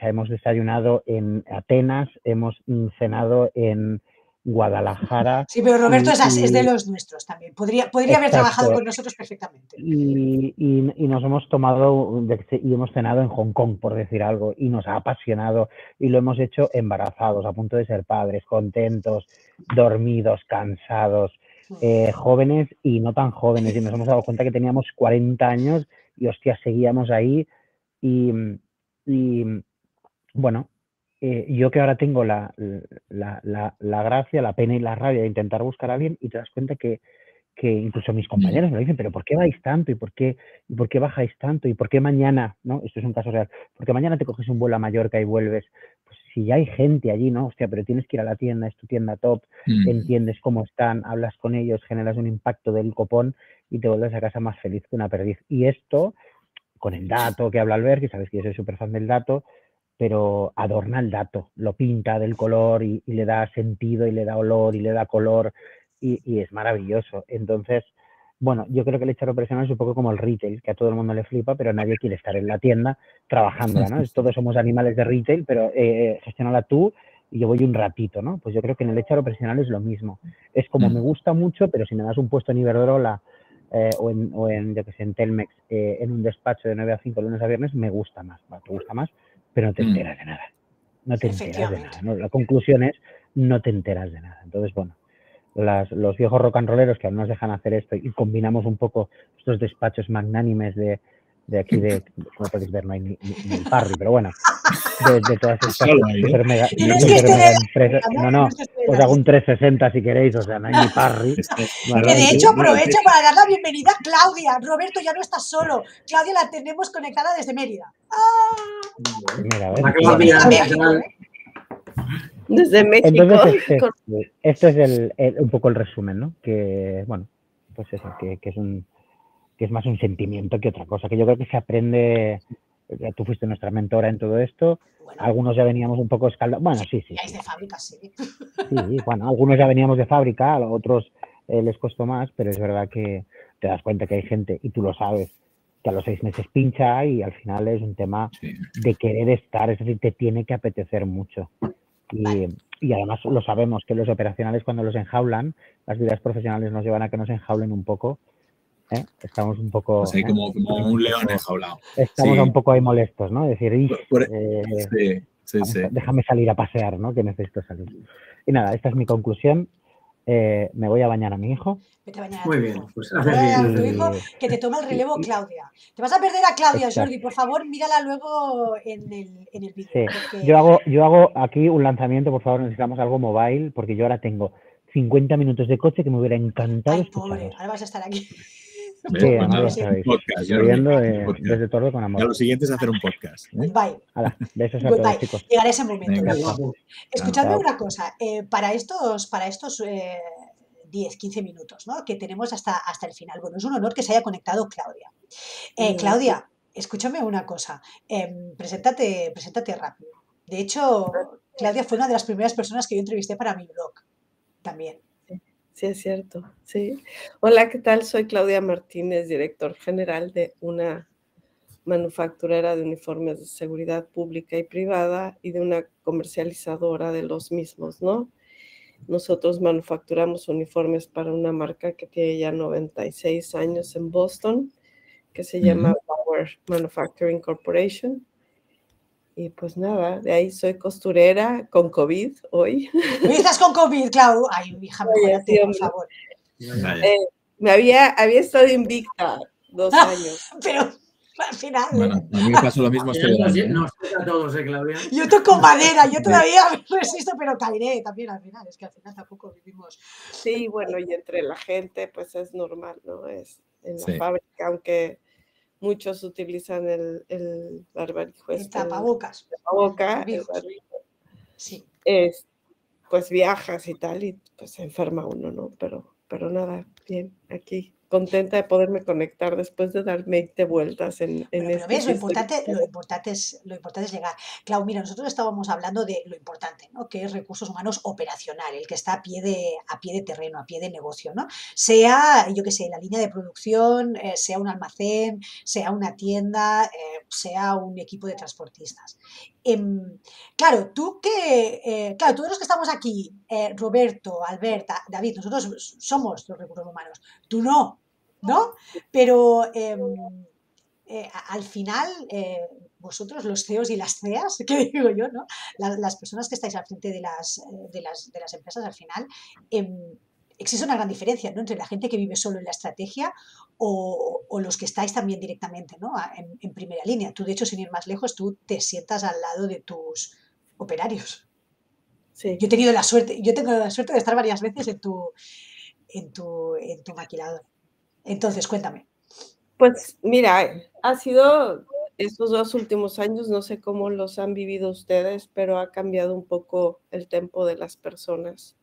hemos desayunado en Atenas, hemos cenado en Guadalajara. Sí, pero Roberto es de los nuestros también. Podría haber trabajado con nosotros perfectamente. Y nos hemos tomado y hemos cenado en Hong Kong, por decir algo, y nos ha apasionado y lo hemos hecho embarazados, a punto de ser padres, contentos, dormidos, cansados, jóvenes y no tan jóvenes. Y nos hemos dado cuenta que teníamos 40 años y, hostia, seguíamos ahí. Y bueno, yo que ahora tengo la gracia, la pena y la rabia de intentar buscar a alguien y te das cuenta que incluso mis compañeros me dicen, pero ¿por qué vais tanto? ¿Y por qué bajáis tanto? ¿Y por qué mañana? ¿No? Esto es un caso real. ¿Por qué mañana te coges un vuelo a Mallorca y vuelves? Pues si ya hay gente allí, ¿no? Hostia, pero tienes que ir a la tienda, es tu tienda top, entiendes cómo están, hablas con ellos, generas un impacto del copón y te vuelves a casa más feliz que una perdiz. Y esto, con el dato que habla Albert, que sabes que yo soy súper fan del dato, pero adorna el dato, lo pinta del color y le da sentido y le da olor y le da color y es maravilloso. Entonces, bueno, yo creo que el HR operacional es un poco como el retail, que a todo el mundo le flipa, pero nadie quiere estar en la tienda trabajándola, ¿no? Todos somos animales de retail, pero gestiónala tú y yo voy un ratito, ¿no? Pues yo creo que en el HR operacional es lo mismo. Es como me gusta mucho, pero si me das un puesto en Iberdrola o en, yo que sé, en Telmex, en un despacho de 9 a 5, lunes a viernes, me gusta más, te gusta más, pero no te enteras de nada. No te enteras de nada, ¿no? La conclusión es, no te enteras de nada. Entonces, bueno, los viejos rock and rolleros que aún nos dejan hacer esto y combinamos un poco estos despachos magnánimes de aquí como podéis ver, no hay ni el Parry, pero bueno, de todas estas super mega empresas. No, os hago un 360 si queréis, o sea, no hay ni Parry. Que de hecho aprovecho para dar la bienvenida a Claudia. Roberto, ya no estás solo. Claudia la tenemos conectada desde Mérida. Mira, Desde México. Entonces, este es un poco el resumen, ¿no? Que, bueno, pues eso, que es más un sentimiento que otra cosa, que yo creo que se aprende. Tú fuiste nuestra mentora en todo esto. Bueno, algunos ya veníamos un poco escaldados. Bueno, sí. De fábrica, sí. Sí, bueno, algunos ya veníamos de fábrica, a otros les costó más, pero es verdad que te das cuenta que hay gente, y tú lo sabes, que a los 6 meses pincha y al final es un tema de querer estar, es decir, te tiene que apetecer mucho. Y además lo sabemos, que los operacionales cuando los enjaulan, las vidas profesionales nos llevan a que nos enjaulen un poco. Estamos un poco... Pues como un león enjaulado. Estamos un poco ahí molestos, ¿no? Es decir, sí. Déjame salir a pasear, ¿no? Que necesito salir. Y nada, esta es mi conclusión. Me voy a bañar a mi hijo. Vete a bañar a Muy tu bien, hijo. pues a tu hijo, que te toma el relevo Claudia. Te vas a perder a Claudia, Jordi, por favor, mírala luego en el vídeo. Sí. Porque... Yo hago aquí un lanzamiento, por favor, necesitamos algo mobile, porque yo ahora tengo 50 minutos de coche que me hubiera encantado escuchar. Pobre, ahora vas a estar aquí. Sí, ahora estáis viviendo desde Torre con amor. Ya lo siguiente es hacer un podcast. Goodbye. Besos a todos, chicos. Llegará ese momento. Escuchadme Chao. una cosa. Para estos 10, 15 minutos, ¿no? Que tenemos hasta el final. Bueno, es un honor que se haya conectado Claudia. Claudia, escúchame una cosa. Preséntate rápido. De hecho, Claudia fue una de las primeras personas que yo entrevisté para mi blog. También. Sí, es cierto, sí. Hola, ¿qué tal? Soy Claudia Martínez, director general de una manufacturera de uniformes de seguridad pública y privada y de una comercializadora de los mismos, ¿no? Nosotros manufacturamos uniformes para una marca que tiene ya 96 años en Boston, que se llama Power Manufacturing Corporation. Y pues nada, de ahí soy costurera con COVID hoy. ¿Estás con COVID, Clau? Ay, hija, mejórate, por favor. Me había estado invicta 2 años. Pero Al final. Bueno, a mí me pasó lo mismo este verano, ¿eh? Nos toca a todos, Claudia. Yo toco madera, yo todavía me resisto, pero caeré también al final. Es que al final tampoco vivimos. Sí, bueno, y entre la gente, pues es normal, ¿no? Es en la Sí. fábrica, aunque muchos utilizan el barbarijo, El tapabocas. tapaboca, el barbijo. Sí. Pues viajas y tal, y pues se enferma uno, ¿no? Pero nada, bien, aquí, contenta de poderme conectar después de dar 20 vueltas en Pero ves, lo importante es llegar. Clau, mira, nosotros estábamos hablando de lo importante, ¿no? Que es recursos humanos operacional, el que está a pie de terreno, a pie de negocio, ¿no? Sea, yo qué sé, la línea de producción, sea un almacén, sea una tienda, sea un equipo de transportistas. Claro, todos los que estamos aquí, Roberto, Alberta, David, nosotros somos los recursos humanos, tú no, ¿no? Pero al final, vosotros, los CEOs y las CEAs, que digo yo, ¿no? Las personas que estáis al frente de las empresas, al final, existe una gran diferencia, ¿no? Entre la gente que vive solo en la estrategia o los que estáis también directamente, ¿no? En primera línea. Tú, de hecho, sin ir más lejos, tú te sientas al lado de tus operarios. Sí. Yo tengo la suerte de estar varias veces en tu maquilador. Entonces, cuéntame. Pues mira, ha sido estos 2 últimos años, no sé cómo los han vivido ustedes, pero ha cambiado un poco el tempo de las personas.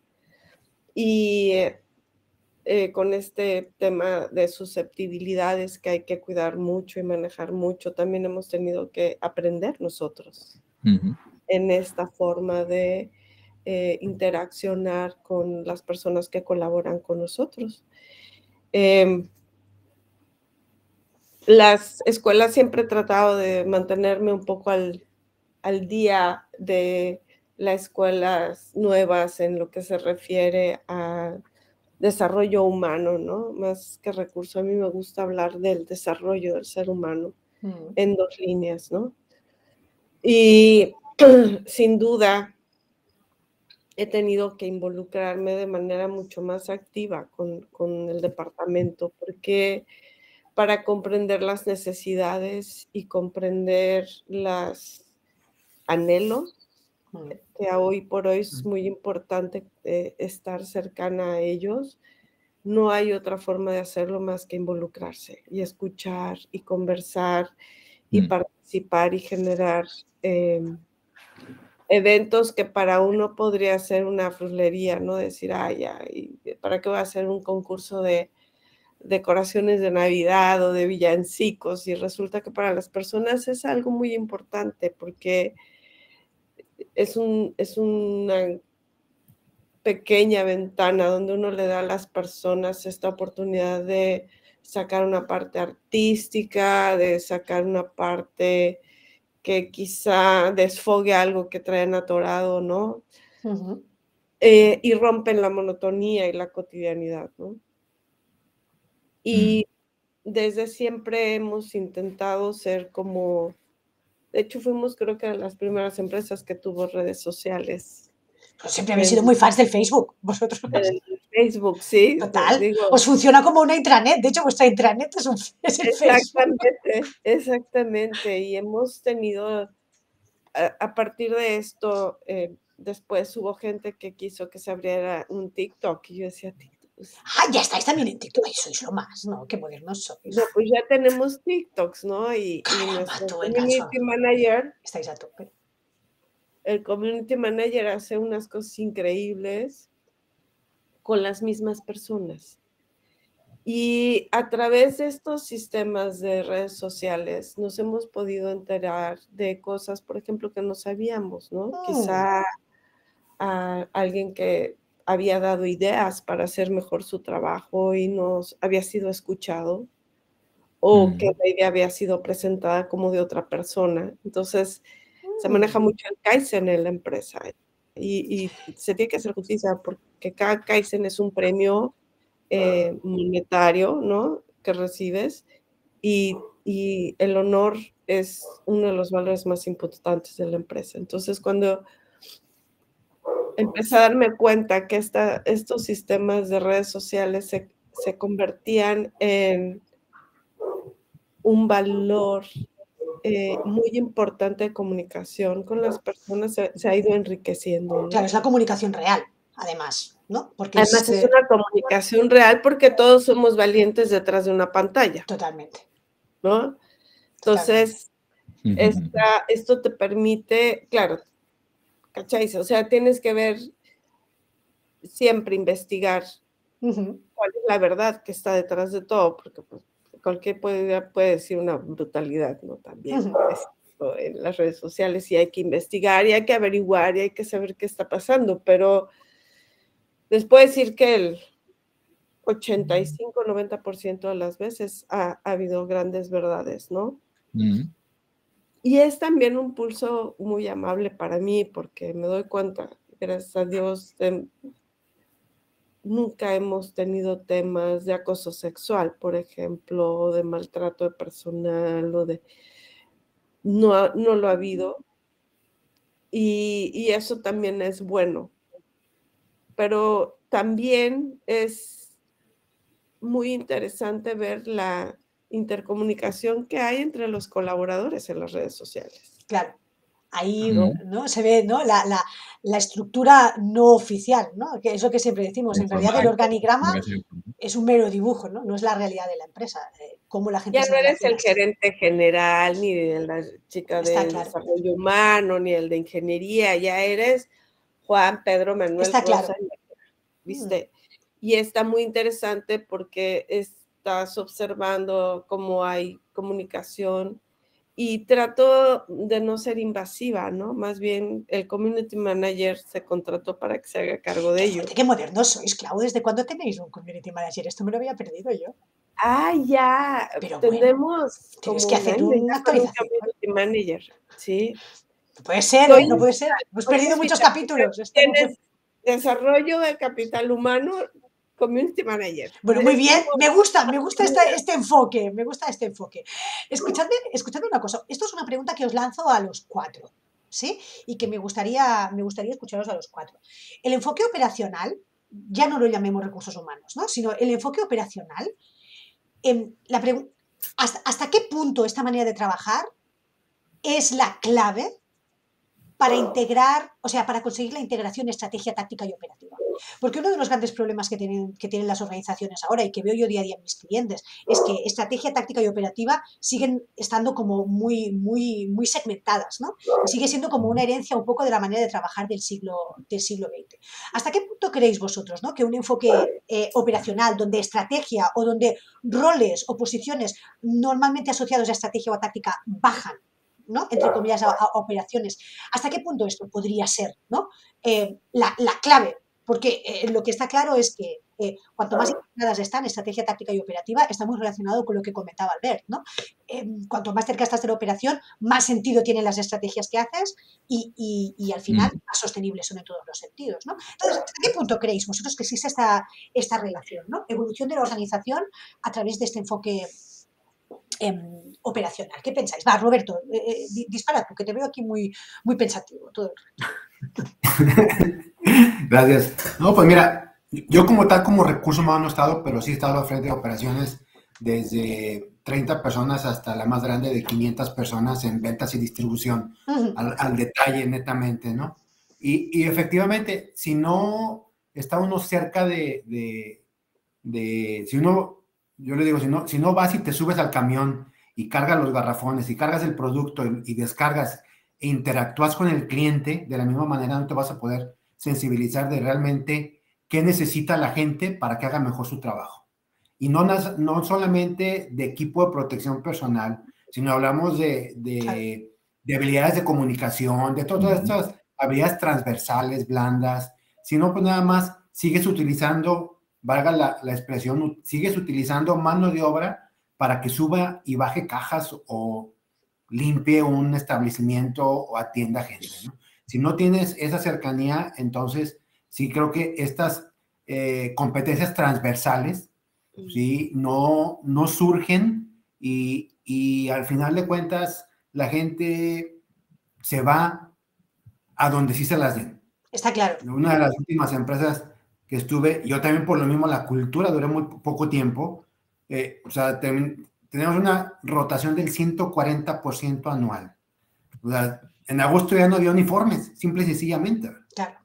Y con este tema de susceptibilidades que hay que cuidar mucho y manejar mucho, también hemos tenido que aprender nosotros en esta forma de interaccionar con las personas que colaboran con nosotros. Las escuelas siempre he tratado de mantenerme un poco al día de las escuelas nuevas en lo que se refiere a desarrollo humano, ¿no? Más que recurso, a mí me gusta hablar del desarrollo del ser humano en 2 líneas, ¿no? Y sin duda he tenido que involucrarme de manera mucho más activa con el departamento, porque para comprender las necesidades y comprender los anhelos, que hoy por hoy es muy importante estar cercana a ellos. No hay otra forma de hacerlo más que involucrarse y escuchar y conversar y participar y generar eventos que para uno podría ser una frulería, ¿no? Decir, ¿para qué voy a hacer un concurso de decoraciones de Navidad o de villancicos? Y resulta que para las personas es algo muy importante porque es una pequeña ventana donde uno le da a las personas esta oportunidad de sacar una parte artística, de sacar una parte que quizá desfogue algo que traen atorado, ¿no? Y rompen la monotonía y la cotidianidad, ¿no? Y desde siempre hemos intentado ser como, de hecho fuimos creo que las primeras empresas que tuvo redes sociales. Pues siempre habéis sido muy fans del Facebook, vosotros. El Facebook, sí. Total. Os funciona como una intranet. De hecho, vuestra intranet es el Facebook. Exactamente. Y hemos tenido, a partir de esto, después hubo gente que quiso que se abriera un TikTok. Y yo decía, TikTok. Ya estáis también en TikTok. Ay, sois lo más, ¿no? Qué modernos sois. No, pues ya tenemos TikToks, ¿no? Y nuestro community manager. Estáis a tope. El community manager hace unas cosas increíbles con las mismas personas. Y a través de estos sistemas de redes sociales nos hemos podido enterar de cosas, por ejemplo, que no sabíamos, ¿no? Quizá a alguien que había dado ideas para hacer mejor su trabajo y nos había sido escuchado, o que la idea había sido presentada como de otra persona. Entonces, se maneja mucho el Kaizen en la empresa y se tiene que hacer justicia porque cada Kaizen es un premio monetario, ¿no? Que recibes y el honor es uno de los valores más importantes de la empresa. Entonces, cuando empecé a darme cuenta que estos sistemas de redes sociales se convertían en un valor muy importante de comunicación con las personas se ha ido enriqueciendo, ¿no? Claro, es la comunicación real, además, ¿no? Porque Además es una comunicación real porque todos somos valientes detrás de una pantalla. Totalmente. ¿No? Entonces, esto te permite, claro, ¿cachai? O sea, tienes que ver, siempre investigar cuál es la verdad que está detrás de todo, porque pues, cualquier puede decir una brutalidad, ¿no? También en las redes sociales, y hay que investigar, y hay que averiguar, y hay que saber qué está pasando, pero les puedo decir que el 85-90% de las veces ha habido grandes verdades, ¿no? Y es también un pulso muy amable para mí, porque me doy cuenta, gracias a Dios, nunca hemos tenido temas de acoso sexual, por ejemplo, o de maltrato de personal, o de... No lo ha habido, y eso también es bueno. Pero también es muy interesante ver la intercomunicación que hay entre los colaboradores en las redes sociales. Claro, ahí ¿no? Se ve, ¿no? la estructura no oficial, ¿no? Que es lo que siempre decimos, en realidad el organigrama es un mero dibujo, ¿no? No es la realidad de la empresa, cómo la gente ya se no eres relaciona. el gerente general, ni de la chica de desarrollo humano, ni el de ingeniería, ya eres Juan, Pedro, Manuel, está Rosa, claro. ¿viste? Y está muy interesante porque estás observando cómo hay comunicación, y trato de no ser invasiva, ¿no? Más bien el community manager se contrató para que se haga cargo de ello. Qué modernos sois, Clau. ¿Desde cuándo tenéis un community manager? Esto me lo había perdido yo. Ah, ya. Pero tenemos bueno, tienes como que hacer una actualización. Un community manager, ¿sí? No puede ser, no puede ser. Hemos perdido muchos capítulos. Tienes desarrollo del capital humano, community manager. Bueno, muy bien, me gusta este enfoque, Escuchadme una cosa, esto es una pregunta que os lanzo a los cuatro, ¿sí? Y que me gustaría escucharos a los cuatro. El enfoque operacional, ya no lo llamemos recursos humanos, ¿no? Sino el enfoque operacional, ¿hasta qué punto esta manera de trabajar es la clave para integrar, o sea, para conseguir la integración, estrategia, táctica y operativa? Porque uno de los grandes problemas que tienen las organizaciones ahora, y que veo yo día a día en mis clientes, es que estrategia, táctica y operativa siguen estando como muy, muy, muy segmentadas, ¿no? Y sigue siendo como una herencia un poco de la manera de trabajar del siglo XX. ¿Hasta qué punto creéis vosotros, ¿no?, que un enfoque operacional, donde estrategia o donde roles o posiciones normalmente asociados a estrategia o a táctica bajan, ¿no?, entre comillas, a operaciones? ¿Hasta qué punto esto podría ser, ¿no?, la clave? Porque lo que está claro es que cuanto más integradas están estrategia, táctica y operativa, está muy relacionado con lo que comentaba Albert, ¿no? Cuanto más cerca estás de la operación, más sentido tienen las estrategias que haces y al final más sostenibles son en todos los sentidos, ¿no? Entonces, ¿hasta qué punto creéis vosotros que existe esta relación, ¿no? Evolución de la organización a través de este enfoque operacional. ¿Qué pensáis? Va, Roberto, dispara tú, que te veo aquí muy, muy pensativo todo el rato. Gracias. No, pues mira, yo como recurso humano no he estado, pero sí he estado al frente de operaciones desde 30 personas hasta la más grande de 500 personas en ventas y distribución, al detalle netamente, ¿no? Y efectivamente, si no está uno cerca si uno, yo le digo, si no vas y te subes al camión y cargas los garrafones y cargas el producto y descargas e interactúas con el cliente de la misma manera, no te vas a poder sensibilizar de realmente qué necesita la gente para que haga mejor su trabajo. Y no solamente de equipo de protección personal, sino hablamos de habilidades de comunicación, de todas estas habilidades transversales, blandas. Si no, pues nada más sigues utilizando, valga la expresión, sigues utilizando mano de obra para que suba y baje cajas o limpie un establecimiento o atienda gente, ¿no? Si no tienes esa cercanía, entonces sí creo que estas competencias transversales, ¿sí?, no surgen y al final de cuentas la gente se va a donde sí se las den. Está claro. Una de las últimas empresas que estuve, yo también por lo mismo la cultura duré muy poco tiempo, o sea, tenemos una rotación del 140% anual. O sea, en agosto ya no había uniformes, simple y sencillamente. Claro.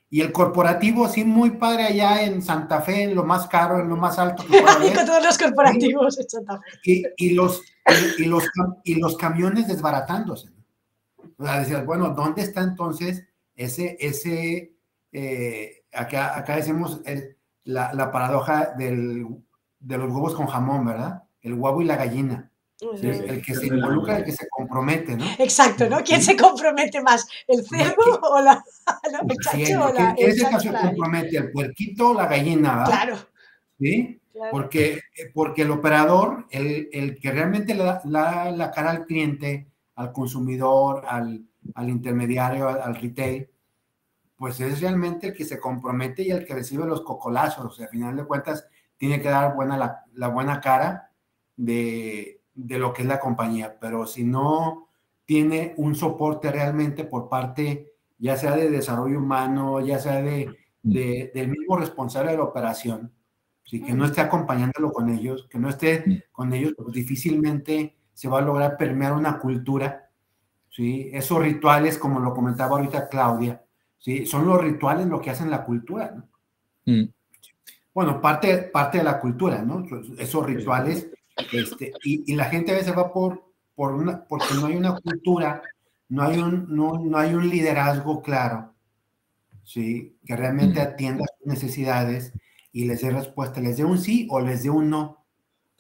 Y el corporativo, sí, muy padre allá en Santa Fe, en lo más caro, en lo más alto que pueda haber. Con todos los corporativos en Santa Fe. Y los camiones desbaratándose. O sea, decías, bueno, ¿dónde está entonces acá decimos la paradoja de los huevos con jamón, ¿verdad? El huevo y la gallina. Sí, el que se involucra, el que se compromete, ¿no? Exacto, ¿no? ¿Quién se compromete más? ¿El cerdo o el chacho o la... ¿Quién es el que se compromete? ¿El puerquito o la gallina, ¿verdad? Claro. ¿Sí? Claro. Porque el operador, el que realmente le da la cara al cliente, al consumidor, al intermediario, al retail, pues es realmente el que se compromete y el que recibe los cocolazos. O sea, al final de cuentas, tiene que dar la buena cara de lo que es la compañía. Pero si no tiene un soporte realmente por parte, ya sea de desarrollo humano, ya sea del mismo responsable de la operación, ¿sí? Que no esté acompañándolo con ellos, que no esté con ellos, pues difícilmente se va a lograr permear una cultura, ¿sí? Esos rituales, como lo comentaba ahorita Claudia, ¿sí? Son los rituales lo que hacen la cultura, ¿no? Bueno, parte de la cultura, ¿no? Esos rituales, y la gente a veces va porque no hay una cultura, no hay un liderazgo claro, ¿sí? Que realmente atienda sus necesidades y les dé respuesta, les dé un sí o les dé un no,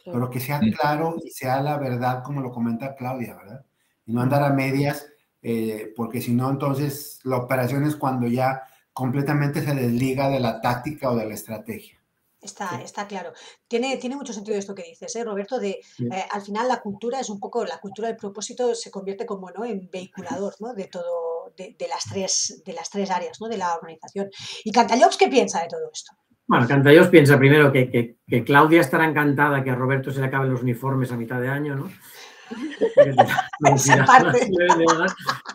pero que sea claro y sea la verdad, como lo comenta Claudia, ¿verdad? Y no andar a medias, porque si no, entonces la operación es cuando ya completamente se desliga de la táctica o de la estrategia. Está claro. Tiene mucho sentido esto que dices, Roberto, al final la cultura es un poco, la cultura del propósito se convierte como, ¿no?, en vehiculador, ¿no?, de todo, de las tres áreas, ¿no?, de la organización. ¿Y Cantallops qué piensa de todo esto? Bueno, Cantallops piensa primero que Claudia estará encantada que a Roberto se le acaben los uniformes a mitad de año, ¿no? Esa parte.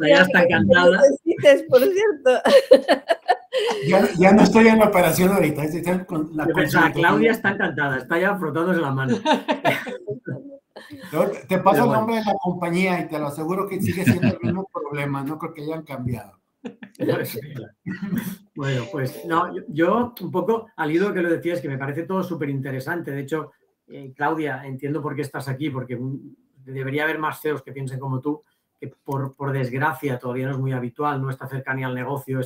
Ya está encantada. Por cierto. Ya no estoy en la operación ahorita. Claudia está encantada, está ya frotándose la mano. Te paso el nombre de la compañía y te lo aseguro que sigue siendo el mismo problema, no creo que hayan cambiado. Bueno, pues no, yo un poco al hilo que lo decías, que me parece todo súper interesante. De hecho, Claudia, entiendo por qué estás aquí, porque debería haber más CEOs que piensen como tú, que por desgracia todavía no es muy habitual, ¿no? Esta cercanía al negocio,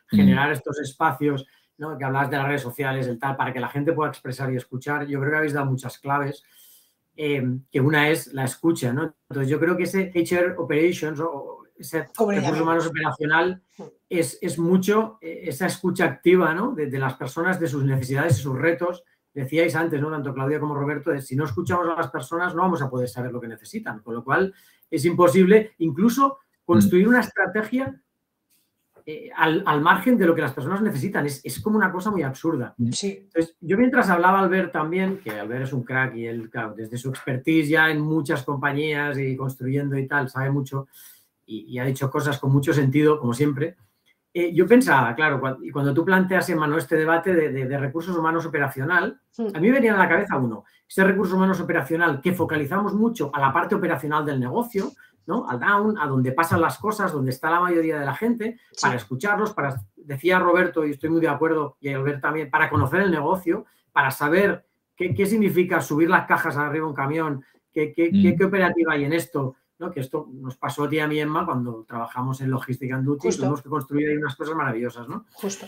generar estos espacios, ¿no?, que hablabas de las redes sociales, el tal, para que la gente pueda expresar y escuchar. Yo creo que habéis dado muchas claves, que una es la escucha, ¿no? Entonces yo creo que ese HR Operations o ese recursos humanos operacional es mucho esa escucha activa, ¿no?, de las personas, de sus necesidades y sus retos. Decíais antes, ¿no?, tanto Claudia como Roberto, de si no escuchamos a las personas no vamos a poder saber lo que necesitan, con lo cual es imposible incluso construir una estrategia al margen de lo que las personas necesitan. Es como una cosa muy absurda. Sí. Entonces, yo mientras hablaba Albert también, que Albert es un crack y él, claro, desde su expertise ya en muchas compañías y construyendo y tal, sabe mucho y ha dicho cosas con mucho sentido, como siempre. Yo pensaba, claro, cuando tú planteas, Emmanuel, este debate de recursos humanos operacional, a mí me venía a la cabeza ese recursos humanos operacional que focalizamos mucho a la parte operacional del negocio, ¿no?, al down, a donde pasan las cosas, donde está la mayoría de la gente, para escucharlos, decía Roberto, y estoy muy de acuerdo, y Albert también, para conocer el negocio, para saber qué significa subir las cajas arriba de un camión, qué operativa hay en esto, ¿no?, que esto nos pasó a ti y a mí, Emma, cuando trabajamos en Logística and Duty, tuvimos que construir ahí unas cosas maravillosas, ¿no? Justo.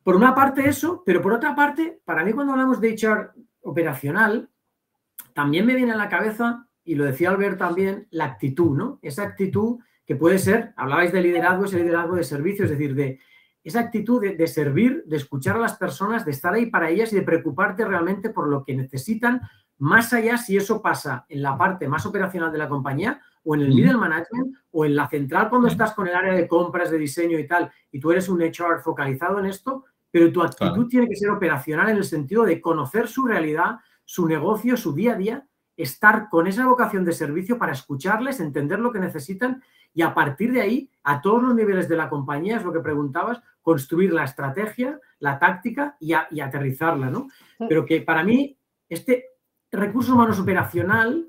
Por una parte eso, pero por otra parte, para mí cuando hablamos de HR operacional, también me viene a la cabeza, y lo decía Albert también, la actitud, ¿no? Esa actitud que puede ser, hablabais de liderazgo, ese liderazgo de servicio, es decir, de esa actitud de servir, de escuchar a las personas, de estar ahí para ellas y de preocuparte realmente por lo que necesitan, más allá si eso pasa en la parte más operacional de la compañía o en el middle management o en la central cuando estás con el área de compras, de diseño y tal, y tú eres un HR focalizado en esto, pero tu actitud tiene que ser operacional en el sentido de conocer su realidad, su negocio, su día a día estar con esa vocación de servicio para escucharles, entender lo que necesitan y a partir de ahí, a todos los niveles de la compañía, es lo que preguntabas, construir la estrategia, la táctica y aterrizarla, ¿no? Pero que para mí este recursos humanos operacional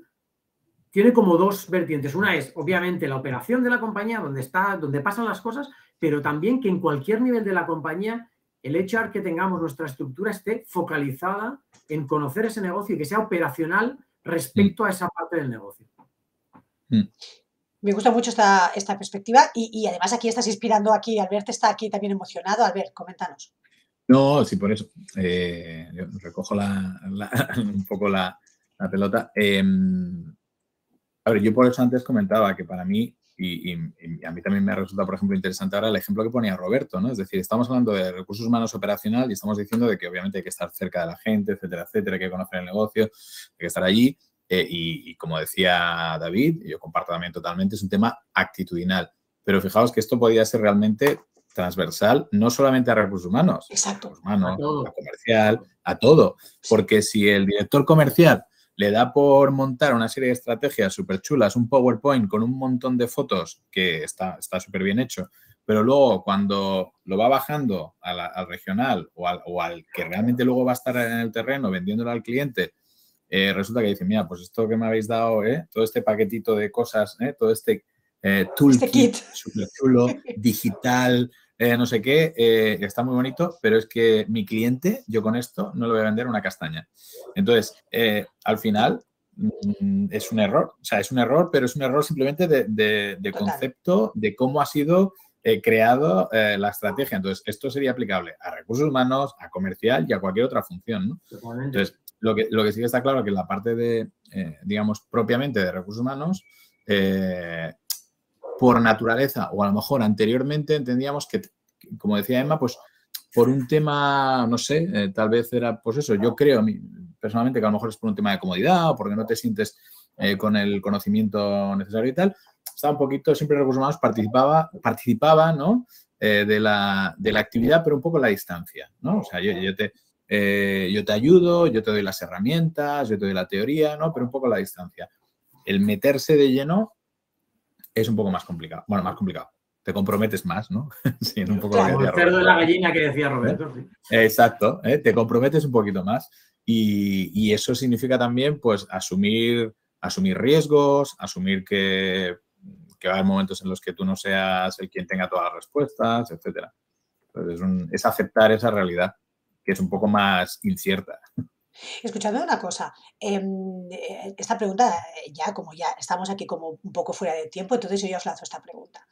tiene como dos vertientes. Una es, obviamente, la operación de la compañía, donde pasan las cosas, pero también que en cualquier nivel de la compañía el HR que tengamos, nuestra estructura, esté focalizada en conocer ese negocio y que sea operacional respecto a esa parte del negocio. Me gusta mucho esta perspectiva y además aquí estás inspirando aquí, Albert está aquí también emocionado. Albert, coméntanos. No, sí, por eso. Yo recojo un poco la pelota. A ver, yo por eso antes comentaba que para mí, y a mí también me ha resultado, por ejemplo, interesante ahora el ejemplo que ponía Roberto, ¿no? Es decir, estamos hablando de recursos humanos operacional y estamos diciendo de que obviamente hay que estar cerca de la gente, etcétera, etcétera, hay que conocer el negocio, hay que estar allí. Y como decía David, yo comparto también totalmente, es un tema actitudinal. Pero fijaos que esto podía ser realmente transversal, no solamente a recursos humanos, Exacto. A recursos humanos, a comercial, a todo. Porque si el director comercial le da por montar una serie de estrategias súper chulas, un PowerPoint con un montón de fotos que está súper bien hecho, pero luego cuando lo va bajando al regional o al que realmente luego va a estar en el terreno vendiéndolo al cliente, resulta que dice, mira, pues esto que me habéis dado, todo este paquetito de cosas, todo este toolkit súper chulo, digital, no sé qué, está muy bonito, pero es que mi cliente, yo con esto no le voy a vender una castaña. Entonces, al final es un error, o sea, es un error, pero es un error simplemente de concepto de cómo ha sido creado la estrategia. Entonces, esto sería aplicable a recursos humanos, a comercial y a cualquier otra función, ¿no? Entonces, lo que sí que está claro es que en la parte de, digamos, propiamente de recursos humanos, por naturaleza o a lo mejor anteriormente entendíamos que, como decía Emma, pues por un tema, no sé, tal vez era, pues eso, yo creo personalmente que a lo mejor es por un tema de comodidad o porque no te sientes con el conocimiento necesario y tal, estaba un poquito, siempre recursos humanos participaba, ¿no? De la actividad, pero un poco a la distancia, ¿no? O sea, yo te ayudo, yo te doy las herramientas, yo te doy la teoría, ¿no? Pero un poco a la distancia. El meterse de lleno es un poco más complicado. Bueno, más complicado. Te comprometes más, ¿no? Sí, un poco claro, el cerdo de la gallina que decía Roberto. Sí. Exacto, te comprometes un poquito más y eso significa también, pues, asumir riesgos, asumir que va a haber momentos en los que tú no seas el quien tenga todas las respuestas, etcétera. Entonces, es aceptar esa realidad que es un poco más incierta. Escuchadme una cosa, esta pregunta, como ya estamos aquí como un poco fuera de tiempo, entonces yo ya os lanzo esta pregunta.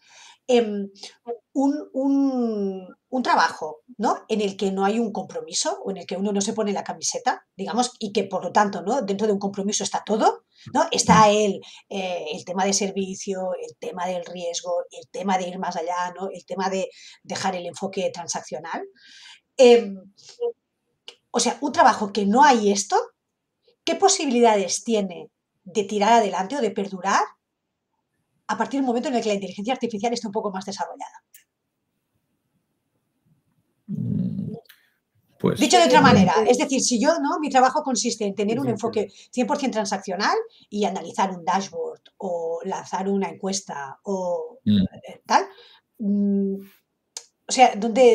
Un trabajo, ¿no? En el que no hay un compromiso o en el que uno no se pone la camiseta, digamos, y que por lo tanto, ¿no? Dentro de un compromiso está todo, ¿no? Está el tema de servicio, el tema del riesgo, el tema de ir más allá, ¿no? El tema de dejar el enfoque transaccional. O sea, un trabajo que no hay esto, ¿qué posibilidades tiene de tirar adelante o de perdurar a partir del momento en el que la inteligencia artificial esté un poco más desarrollada? Pues, dicho de otra manera, es decir, si yo, ¿no? Mi trabajo consiste en tener un enfoque 100% transaccional y analizar un dashboard o lanzar una encuesta o tal, o sea, ¿dónde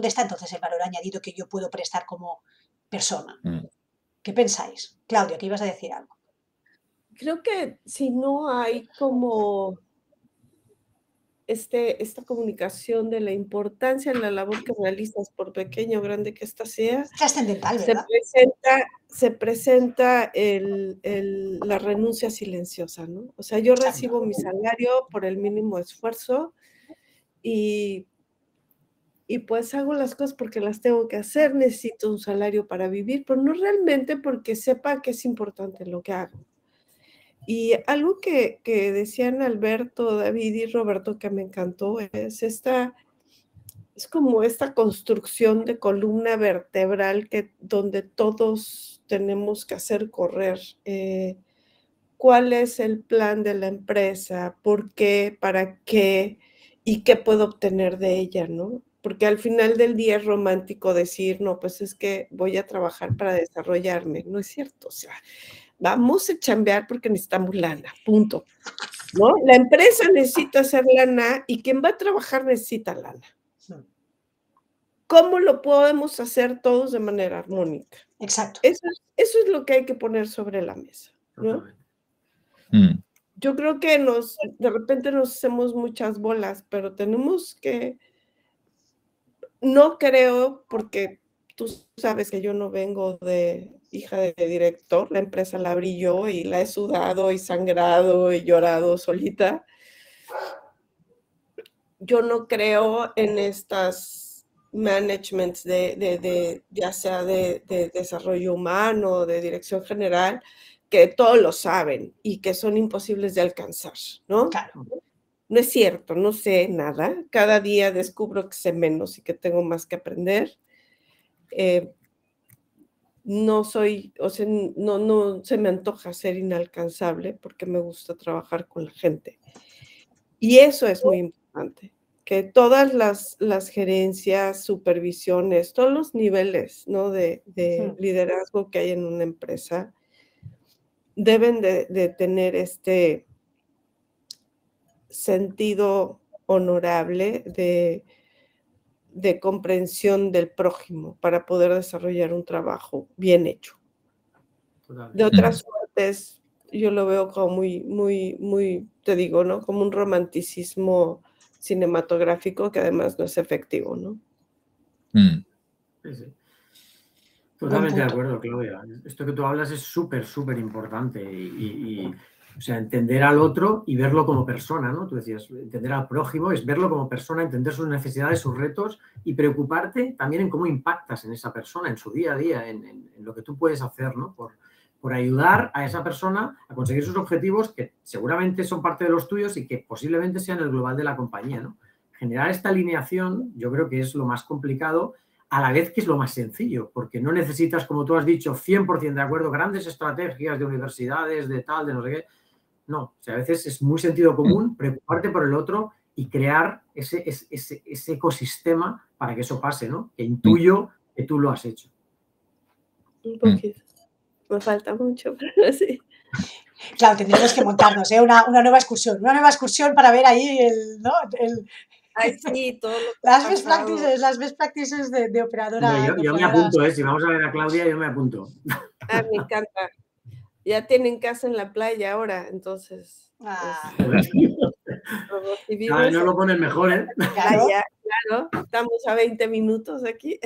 está entonces el valor añadido que yo puedo prestar como persona? ¿Qué pensáis? Claudia, que ibas a decir algo. Creo que si no hay como esta comunicación de la importancia en la labor que realizas, por pequeña o grande que ésta sea, trascendental, ¿verdad? Se presenta la renuncia silenciosa, ¿no? O sea, yo recibo mi salario por el mínimo esfuerzo y pues hago las cosas porque las tengo que hacer, necesito un salario para vivir, pero no realmente porque sepa que es importante lo que hago. Y algo que decían Alberto, David y Roberto que me encantó es como esta construcción de columna vertebral donde todos tenemos que hacer correr. ¿Cuál es el plan de la empresa? ¿Por qué? ¿Para qué? ¿Y qué puedo obtener de ella, no? Porque al final del día es romántico decir, no, pues es que voy a trabajar para desarrollarme. No es cierto, o sea, vamos a chambear porque necesitamos lana, punto. ¿No? La empresa necesita hacer lana y quien va a trabajar necesita lana. ¿Cómo lo podemos hacer todos de manera armónica? Exacto. Eso es lo que hay que poner sobre la mesa, ¿no? Yo creo que de repente nos hacemos muchas bolas, pero tenemos que, no creo, porque tú sabes que yo no vengo de hija de director, la empresa la abrí yo y la he sudado y sangrado y llorado solita. Yo no creo en estas managements ya sea de desarrollo humano, de dirección general, que todos lo saben y que son imposibles de alcanzar, ¿no? Claro. No es cierto, no sé nada. Cada día descubro que sé menos y que tengo más que aprender. No soy, o sea, no se me antoja ser inalcanzable porque me gusta trabajar con la gente. Y eso es muy importante, que todas las gerencias, supervisiones, todos los niveles, ¿no? de liderazgo que hay en una empresa deben de tener este sentido honorable de comprensión del prójimo para poder desarrollar un trabajo bien hecho. De otras suertes, yo lo veo como muy, te digo, ¿no? Como un romanticismo cinematográfico que además no es efectivo, ¿no? Sí, sí. Totalmente de acuerdo, Claudia. Esto que tú hablas es súper, súper importante o sea, entender al otro y verlo como persona, ¿no? Tú decías, entender al prójimo es verlo como persona, entender sus necesidades, sus retos y preocuparte también en cómo impactas en esa persona, en su día a día, en lo que tú puedes hacer, ¿no? Por ayudar a esa persona a conseguir sus objetivos que seguramente son parte de los tuyos y que posiblemente sean el global de la compañía, ¿no? Generar esta alineación yo creo que es lo más complicado, a la vez que es lo más sencillo, porque no necesitas, como tú has dicho, 100% de acuerdo, grandes estrategias de universidades, de tal, de no sé qué. No, o sea, a veces es muy sentido común preocuparte por el otro y crear ese ecosistema para que eso pase, ¿no? Que intuyo que tú lo has hecho. Un poquito. Me falta mucho, pero sí. Claro, tendremos que montarnos, ¿eh? Una nueva excursión para ver ahí Ay, sí, todo lo que las best practices de operadora. Yo me apunto, si vamos a ver a Claudia, yo me apunto. Me encanta. Ya tienen casa en la playa ahora, entonces. No lo ponen mejor, ¿eh? Claro, estamos a 20 minutos aquí.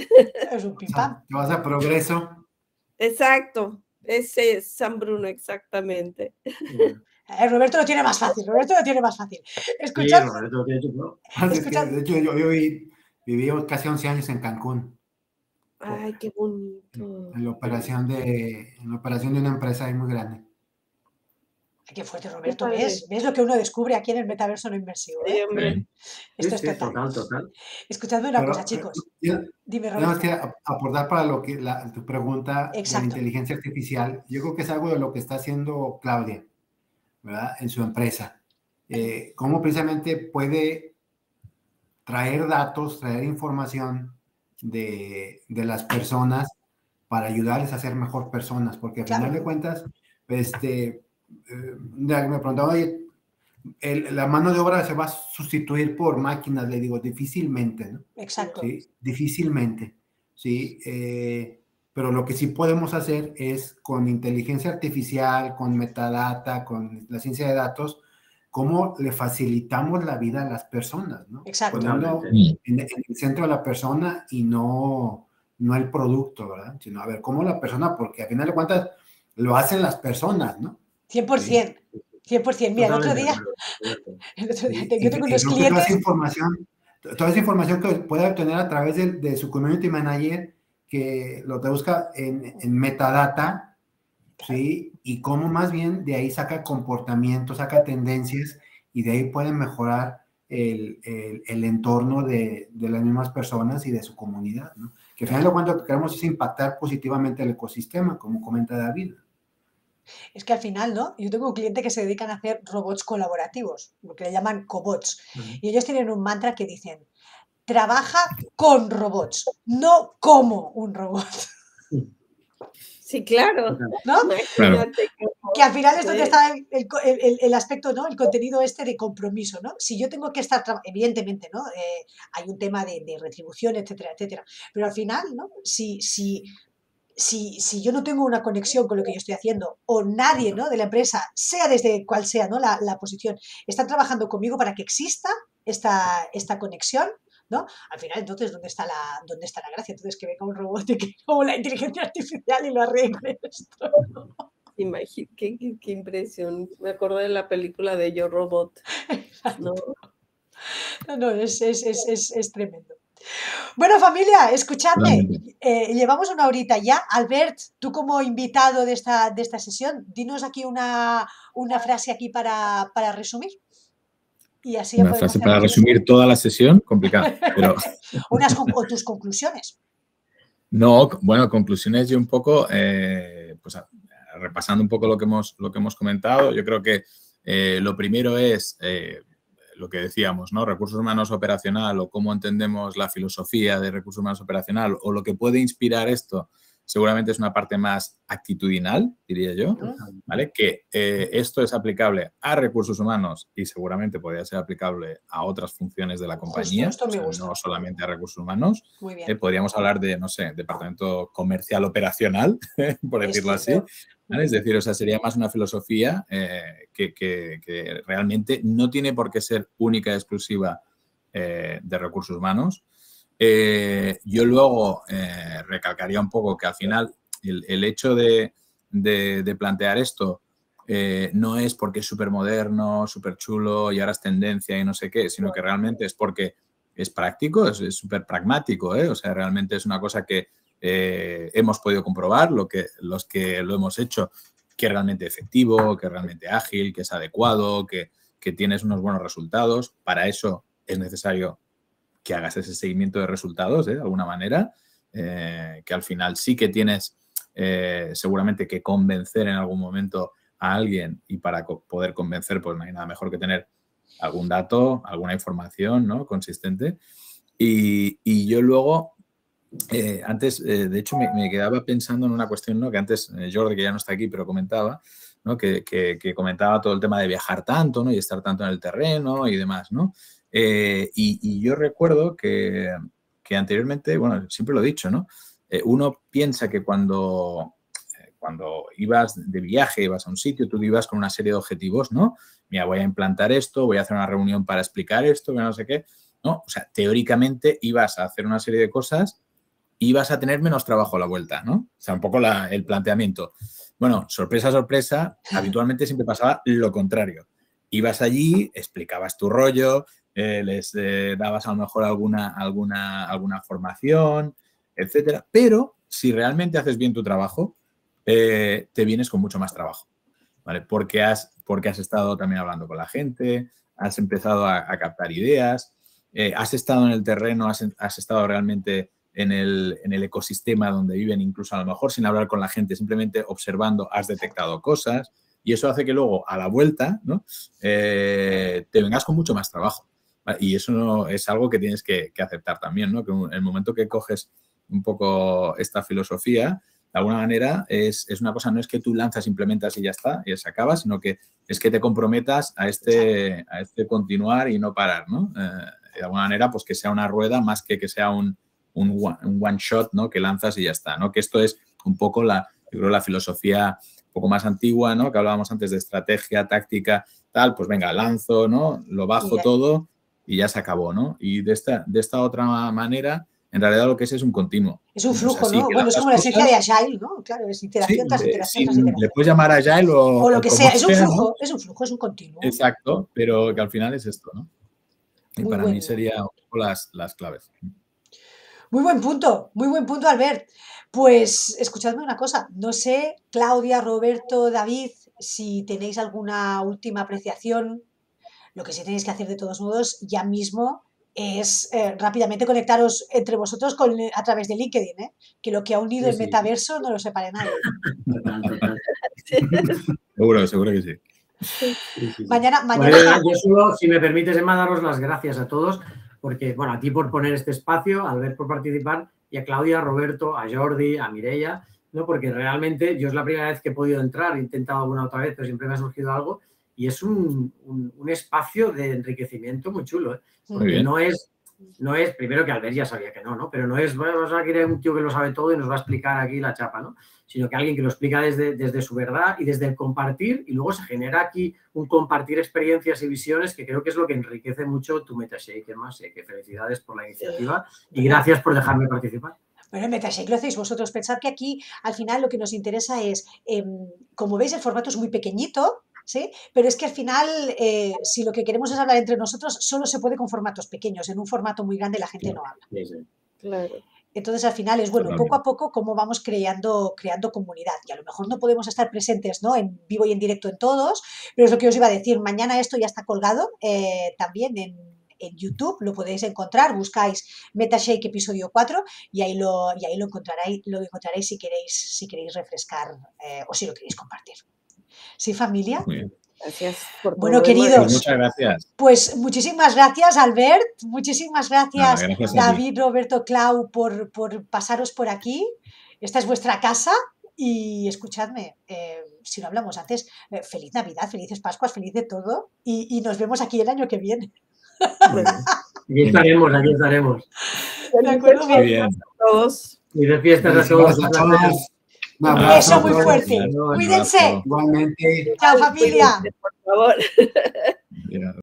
Es un pim-pam. Te vas a Progreso. Exacto, ese es San Bruno, exactamente. Roberto lo tiene más fácil. Escuchad. Sí, Roberto, de hecho, yo viví casi 11 años en Cancún. Ay, qué bonito. En la operación de una empresa ahí muy grande. Ay, qué fuerte, Roberto. ¿Ves lo que uno descubre aquí en el metaverso no inmersivo? Sí, hombre. Esto es total. Total. Escuchadme una cosa, chicos. Dime, Roberto. Tenemos que aportar para tu pregunta de la inteligencia artificial. Yo creo que es algo de lo que está haciendo Claudia, ¿verdad? En su empresa. Cómo precisamente puede traer datos, traer información de las personas para ayudarles a ser mejor personas, porque al final de cuentas, me preguntaba, oye, la mano de obra se va a sustituir por máquinas, le digo, difícilmente, ¿no? Exacto. ¿Sí? Difícilmente, ¿sí? Pero lo que sí podemos hacer es con inteligencia artificial, con metadata, con la ciencia de datos, cómo le facilitamos la vida a las personas, ¿no? Exacto. Poniendo en el centro a la persona y no el producto, ¿verdad? Sino a ver cómo la persona, porque al final de cuentas lo hacen las personas, ¿no? 100%. 100%. Mira, el otro día yo tengo unos clientes. Toda esa información que puede obtener a través de su community manager, que lo busca en metadata, ¿sí? Y cómo más bien de ahí saca comportamientos, saca tendencias, y de ahí pueden mejorar el entorno de las mismas personas y de su comunidad, ¿no? Que al final de cuentas lo que queremos es impactar positivamente el ecosistema, como comenta David. Es que al final, ¿no? Yo tengo un cliente que se dedican a hacer robots colaborativos, lo que le llaman cobots. Y ellos tienen un mantra que dicen, trabaja con robots, no como un robot. Sí, claro. ¿No? Imagínate Que al final es donde Sí. está el aspecto, ¿no? El contenido este de compromiso, ¿no? Si yo tengo que estar, evidentemente, ¿no? Hay un tema de retribución, etcétera, etcétera. Pero al final, ¿no? Si yo no tengo una conexión con lo que yo estoy haciendo, o nadie, ¿no? de la empresa, sea desde cual sea, ¿no? la posición, están trabajando conmigo para que exista esta conexión, ¿no? Al final, entonces, ¿dónde está la gracia? Entonces, que venga un robot y que como la inteligencia artificial y lo arregle esto. Qué impresión. Me acordé de la película de Yo Robot. ¿No? No, es tremendo. Bueno, familia, escuchadme. Llevamos una horita ya. Albert, tú como invitado de esta sesión, dinos aquí una frase aquí para resumir. Y así ya Una podemos frase para cerrar. resumir toda la sesión, complicado. Pero... o tus conclusiones. No, bueno, conclusiones yo un poco, pues repasando un poco lo que hemos comentado, yo creo que lo primero es lo que decíamos, ¿no? Recursos humanos operacional o cómo entendemos la filosofía de recursos humanos operacional o lo que puede inspirar esto, seguramente es una parte más actitudinal, diría yo, ¿vale? Que esto es aplicable a recursos humanos y seguramente podría ser aplicable a otras funciones de la compañía, Justo, esto me gusta. No solamente a recursos humanos. Muy bien. Podríamos hablar de, no sé, departamento comercial operacional, por decirlo así. ¿Vale? Es decir, o sea, sería más una filosofía que realmente no tiene por qué ser única y exclusiva de recursos humanos. Yo luego recalcaría un poco que al final el hecho de plantear esto no es porque es súper moderno, súper chulo y ahora es tendencia y no sé qué, sino que realmente es porque es práctico, es súper pragmático, ¿eh? O sea, realmente es una cosa que hemos podido comprobar, los que lo hemos hecho, que es realmente efectivo, que es realmente ágil, que es adecuado, que tienes unos buenos resultados. Para eso es necesario que hagas ese seguimiento de resultados, de alguna manera, que al final sí que tienes seguramente que convencer en algún momento a alguien y para poder convencer, pues no hay nada mejor que tener algún dato, alguna información, ¿no? Consistente. Y yo luego, antes, de hecho, me quedaba pensando en una cuestión, ¿no? Que antes Jordi, que ya no está aquí, pero comentaba, ¿no? Que comentaba todo el tema de viajar tanto, ¿no? Y estar tanto en el terreno y demás, ¿no? Y yo recuerdo que anteriormente, bueno, siempre lo he dicho, ¿no? Uno piensa que cuando ibas de viaje, ibas a un sitio, tú ibas con una serie de objetivos, ¿no? Mira, voy a implantar esto, voy a hacer una reunión para explicar esto, que no sé qué, ¿no? O sea, teóricamente ibas a hacer una serie de cosas y ibas a tener menos trabajo a la vuelta, ¿no? O sea, un poco el planteamiento. Bueno, sorpresa, sorpresa, habitualmente siempre pasaba lo contrario. Ibas allí, explicabas tu rollo, les dabas a lo mejor alguna formación, etcétera. Pero si realmente haces bien tu trabajo, te vienes con mucho más trabajo, ¿vale? Porque has estado también hablando con la gente, has empezado a captar ideas, has estado en el terreno, has estado realmente en el ecosistema donde viven, incluso a lo mejor sin hablar con la gente, simplemente observando, has detectado cosas y eso hace que luego a la vuelta, ¿no? Te vengas con mucho más trabajo, ¿vale? Y eso no, es algo que tienes que aceptar también, ¿no? Que en el momento que coges un poco esta filosofía, de alguna manera es una cosa, no es que tú lanzas, implementas y ya está, y se acaba, sino que es que te comprometas a este continuar y no parar, ¿no? De alguna manera, pues que sea una rueda más que sea un one shot, ¿no? Que lanzas y ya está, ¿no? Que esto es un poco yo creo, la filosofía un poco más antigua, ¿no? Que hablábamos antes de estrategia, táctica, tal, pues venga, lanzo, ¿no? Lo bajo todo y ya se acabó, ¿no? Y de esta otra manera, en realidad lo que es un continuo. Es un flujo, o sea, sí, ¿no? Bueno, es como la esencia de Agile, ¿no? Claro, es iteración tras iteración tras iteración. Le puedes llamar Agile o lo que sea. Es un flujo, ¿no? es un flujo, es un continuo. Exacto, pero que al final es esto, ¿no? Y Muy para bueno. mí serían las claves. Muy buen punto, Albert. Pues escuchadme una cosa, no sé, Claudia, Roberto, David, si tenéis alguna última apreciación, lo que sí tenéis que hacer de todos modos ya mismo es rápidamente conectaros entre vosotros a través de LinkedIn, ¿eh? Que lo que ha unido el metaverso no lo separe nadie. Seguro que sí. Mañana. Bueno, yo solo, si me permites, Emma, daros las gracias a todos, porque, bueno, a ti por poner este espacio, a Albert por participar, y a Claudia, a Roberto, a Jordi, a Mireia, ¿no? Porque realmente yo es la primera vez que he podido entrar, he intentado alguna otra vez, pero siempre me ha surgido algo y es un espacio de enriquecimiento muy chulo, ¿eh? Muy Porque bien. no es, primero que Albert ya sabía que no, pero no es, vamos a querer un tío que lo sabe todo y nos va a explicar aquí la chapa, ¿no? Sino que alguien que lo explica desde su verdad y desde el compartir, y luego se genera aquí un compartir experiencias y visiones que creo que es lo que enriquece mucho tu MetaShake, más que felicidades por la iniciativa y gracias por dejarme participar. Bueno, en MetaShake lo hacéis vosotros. Pensad que aquí, al final, lo que nos interesa es, como veis, el formato es muy pequeñito, ¿sí? Pero es que al final, si lo que queremos es hablar entre nosotros, solo se puede con formatos pequeños. En un formato muy grande la gente no habla. Claro. Entonces, al final es, bueno, poco a poco cómo vamos creando comunidad. Y a lo mejor no podemos estar presentes, ¿no?, en vivo y en directo en todos, pero es lo que os iba a decir. Mañana esto ya está colgado también en YouTube, lo podéis encontrar, buscáis MetaShake episodio 4 y ahí lo encontraréis si queréis refrescar o si lo queréis compartir. ¿Sí, familia? Muy bien. Gracias por todo. Bueno, queridos, Pues muchas gracias. Pues muchísimas gracias, Albert, muchísimas gracias, gracias David, Roberto, Clau, por pasaros por aquí. Esta es vuestra casa y escuchadme, si no hablamos antes, feliz Navidad, felices Pascuas, feliz de todo y nos vemos aquí el año que viene. Muy bien. Aquí estaremos. ¿De acuerdo? Muy bien. A todos. Y de fiestas a todos. A todos. Un Un abrazo beso muy a todos. fuerte. Un Cuídense. abrazo. Igualmente. Chao, familia. Por favor. Ya.